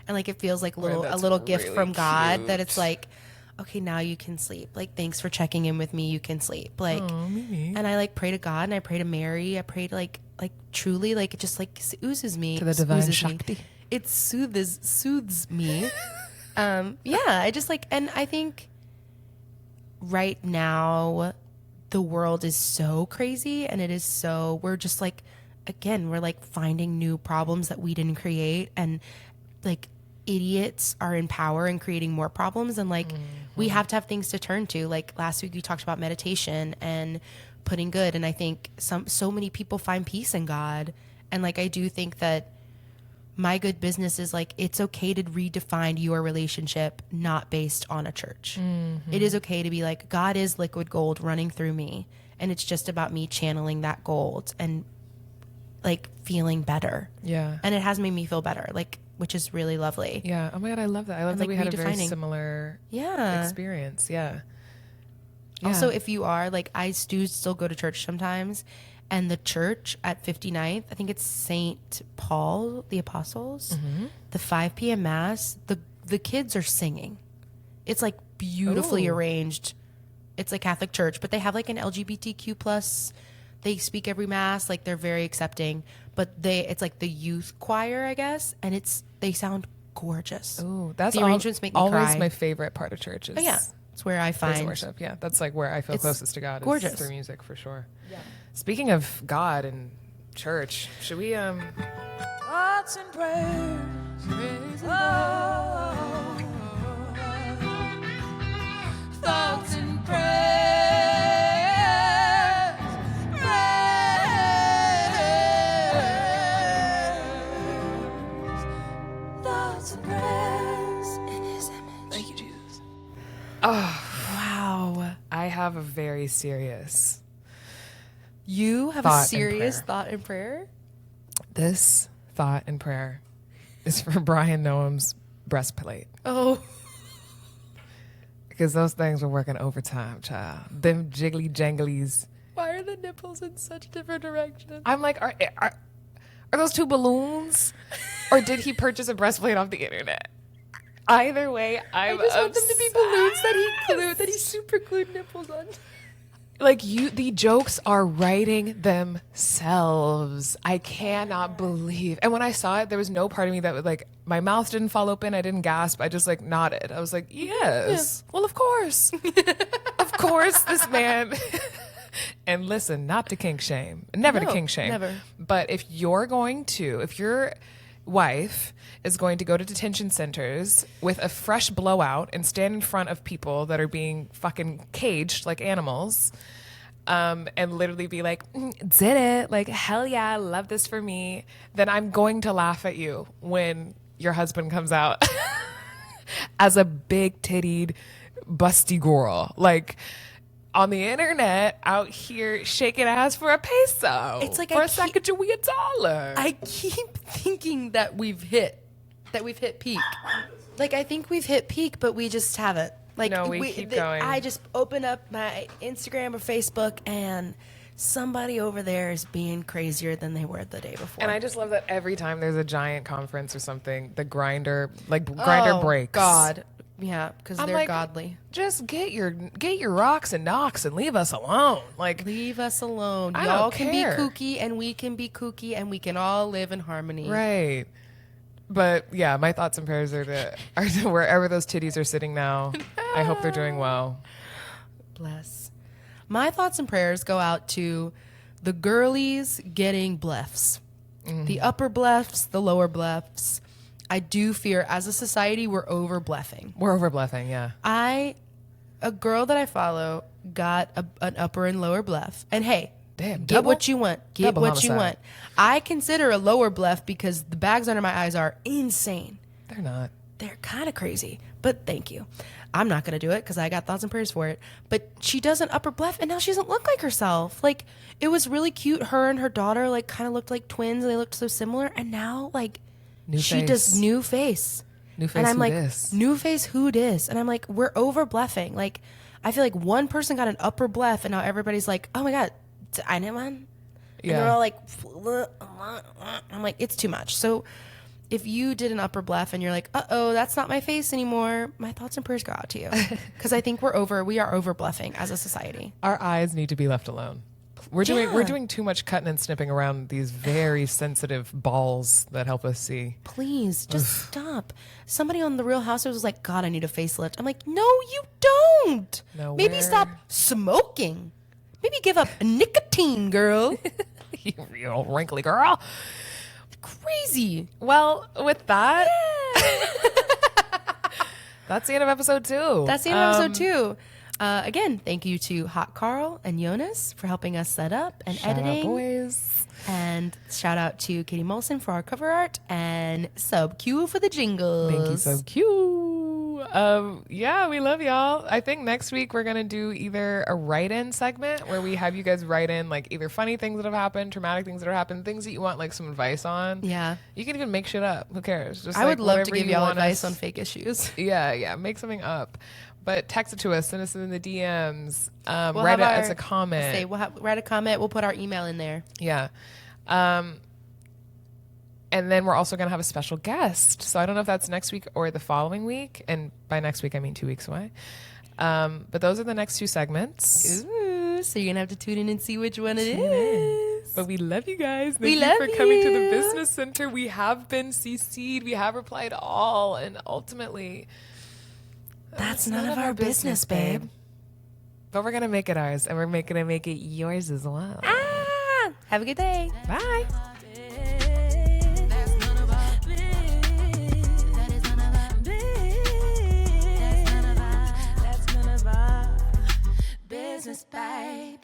Speaker 3: And like, it feels like a little gift from God that it's like, okay, now you can sleep. Like, thanks for checking in with me. You can sleep. Like, and I like pray to God, and I pray to Mary. I pray to like truly, like it just like oozes me
Speaker 2: to the divine
Speaker 3: Shakti. Me. It soothes me. I just like, and I think right now the world is so crazy, and we're just like, again, we're like finding new problems that we didn't create, and like idiots are in power and creating more problems, and like we have to have things to turn to. Like last week we talked about meditation and putting good, and I think so many people find peace in God, and like I do think that my good business is like, it's okay to redefine your relationship not based on a church. It is okay to be like, God is liquid gold running through me, and it's just about me channeling that gold and like feeling better. Yeah. And it has made me feel better, like, which is really lovely.
Speaker 2: Yeah. Oh my God, I love that. I love that we had a very similar experience. Yeah.
Speaker 3: Also, if you are like, I do still go to church sometimes, and the church at 59th, I think it's St. Paul the Apostles, the 5 p.m. mass, the kids are singing. It's like beautifully arranged. It's a Catholic church, but they have like an LGBTQ plus. They speak every mass, like they're very accepting, but it's like the youth choir, I guess, and they sound gorgeous.
Speaker 2: Oh, that's
Speaker 3: the arrangements make me
Speaker 2: always
Speaker 3: cry.
Speaker 2: My favorite part of church.
Speaker 3: Oh yeah, it's where I find
Speaker 2: worship. Yeah, that's like where I feel closest to God.
Speaker 3: Gorgeous.
Speaker 2: Is through music for sure. Yeah. Speaking of God and church, should we
Speaker 1: Thoughts and prayers. Thoughts and prayers. Thoughts and prayers in His image. Thank you, Jesus.
Speaker 2: Oh, wow. I have a very serious.
Speaker 3: You have a serious thought in prayer?
Speaker 2: This thought in prayer is for Brian Noam's breastplate.
Speaker 3: Oh.
Speaker 2: Because those things were working overtime, child. Them jiggly janglies.
Speaker 3: Why are the nipples in such different directions?
Speaker 2: I'm like, are those two balloons? Or did he purchase a breastplate off the internet? Either way, I
Speaker 3: just want them to be balloons that he super glued nipples on.
Speaker 2: Like the jokes are writing themselves. I cannot believe. And when I saw it, there was no part of me that would like, my mouth didn't fall open. I didn't gasp. I just like nodded. I was like, yes. Yeah. Well, of course. Of course, this man. And listen, not to kink shame. Never to kink shame.
Speaker 3: Never.
Speaker 2: But if your wife is going to go to detention centers with a fresh blowout and stand in front of people that are being fucking caged like animals, and literally be like, did it, like, hell yeah, I love this for me, then I'm going to laugh at you when your husband comes out as a big tittied, busty girl. Like, on the internet, out here shaking ass for a peso.
Speaker 3: It's like
Speaker 2: for
Speaker 3: I
Speaker 2: a second, we $1.
Speaker 3: I keep thinking that we've hit peak. Like, I think we've hit peak, but we just haven't. Like,
Speaker 2: No, we keep going.
Speaker 3: I just open up my Instagram or Facebook, and somebody over there is being crazier than they were the day before.
Speaker 2: And I just love that every time there's a giant conference or something, the grinder breaks.
Speaker 3: God. Yeah, because
Speaker 2: I'm
Speaker 3: they're
Speaker 2: like,
Speaker 3: godly.
Speaker 2: Just get your rocks and knocks and leave us alone. Like,
Speaker 3: Leave us alone.
Speaker 2: I
Speaker 3: Y'all
Speaker 2: don't
Speaker 3: can
Speaker 2: care.
Speaker 3: be kooky, and we can be kooky, and we can all live in harmony.
Speaker 2: right. But yeah, my thoughts and prayers are to wherever those titties are sitting now. I hope they're doing well.
Speaker 3: Bless. My thoughts and prayers go out to the girlies getting Blephs. The upper Blephs, the lower Blephs. I do fear, as a society, we're over Bleffing.
Speaker 2: We're over bluffing, yeah.
Speaker 3: A girl that I follow got an upper and lower Bleph. And hey,
Speaker 2: Damn,
Speaker 3: get
Speaker 2: double?
Speaker 3: what you want. Get
Speaker 2: Double
Speaker 3: what you
Speaker 2: homicide.
Speaker 3: want. I consider a lower Bleph because the bags under my eyes are insane.
Speaker 2: They're not.
Speaker 3: They're kind of crazy, but thank you. I'm not going to do it because I got thoughts and prayers for it. But she does an upper Bleph, and now she doesn't look like herself. Like, it was really cute. Her and her daughter, like, kind of looked like twins, and they looked so similar. And now, like,
Speaker 2: New
Speaker 3: she
Speaker 2: face.
Speaker 3: does new face.
Speaker 2: New face,
Speaker 3: and I'm
Speaker 2: who
Speaker 3: like,
Speaker 2: dis?
Speaker 3: new face, who dis? And I'm like, we're over Bleffing. Like, I feel like one person got an upper Bleph, and now everybody's like, oh my God, I know one. And they're
Speaker 2: Yeah.
Speaker 3: all like, I'm like, it's too much. So if you did an upper Bleph and you're like, uh-oh, that's not my face anymore, my thoughts and prayers go out to you. Because I think we are over Bleffing as a society.
Speaker 2: Our eyes need to be left alone. We're doing too much cutting and snipping around these very sensitive balls that help us see.
Speaker 3: Please, just stop. Somebody on The Real Housewives was like, God, I need a facelift. I'm like, no, you don't.
Speaker 2: No,
Speaker 3: Maybe
Speaker 2: where-
Speaker 3: stop smoking. Maybe give up nicotine, girl.
Speaker 2: You old wrinkly girl.
Speaker 3: Crazy.
Speaker 2: Well, with that, that's the end of episode 2.
Speaker 3: That's the end of episode 2. Again, thank you to Hot Carl and Jonas for helping us set up and
Speaker 2: Shout out,
Speaker 3: editing.
Speaker 2: boys.
Speaker 3: And shout out to Katie Molson for our cover art and Sub Q for the jingles.
Speaker 2: Thank you, so cute. Yeah, we love y'all. I think next week we're gonna do either a write-in segment where we have you guys write in like either funny things that have happened, traumatic things that have happened, things that you want like some advice on.
Speaker 3: Yeah.
Speaker 2: You can even make shit up. Who cares? Just
Speaker 3: I would love to
Speaker 2: whatever
Speaker 3: give
Speaker 2: you
Speaker 3: y'all
Speaker 2: want
Speaker 3: advice
Speaker 2: us-
Speaker 3: on fake issues.
Speaker 2: Yeah, make something up. But text it to us, send us in the DMs,
Speaker 3: We'll
Speaker 2: write
Speaker 3: have
Speaker 2: it as
Speaker 3: our-
Speaker 2: a comment.
Speaker 3: Say, write a comment. We'll put our email in there.
Speaker 2: Yeah. And then we're also going to have a special guest. So I don't know if that's next week or the following week. And by next week, I mean 2 weeks away. But those are the next 2 segments.
Speaker 3: Ooh, so you're going to have to tune in and see which one it is.
Speaker 2: But we love you guys. Thank
Speaker 3: We
Speaker 2: you
Speaker 3: love
Speaker 2: for coming to the
Speaker 3: you.
Speaker 2: business center. We have been CC'd. We have replied all. And ultimately,
Speaker 3: That's none of our business, babe.
Speaker 2: But we're going to make it ours. And we're going to make it yours as well.
Speaker 3: Ah, have a good day.
Speaker 2: Bye.
Speaker 1: That's none of our biz. That is none of our biz. That's none of our business, babe.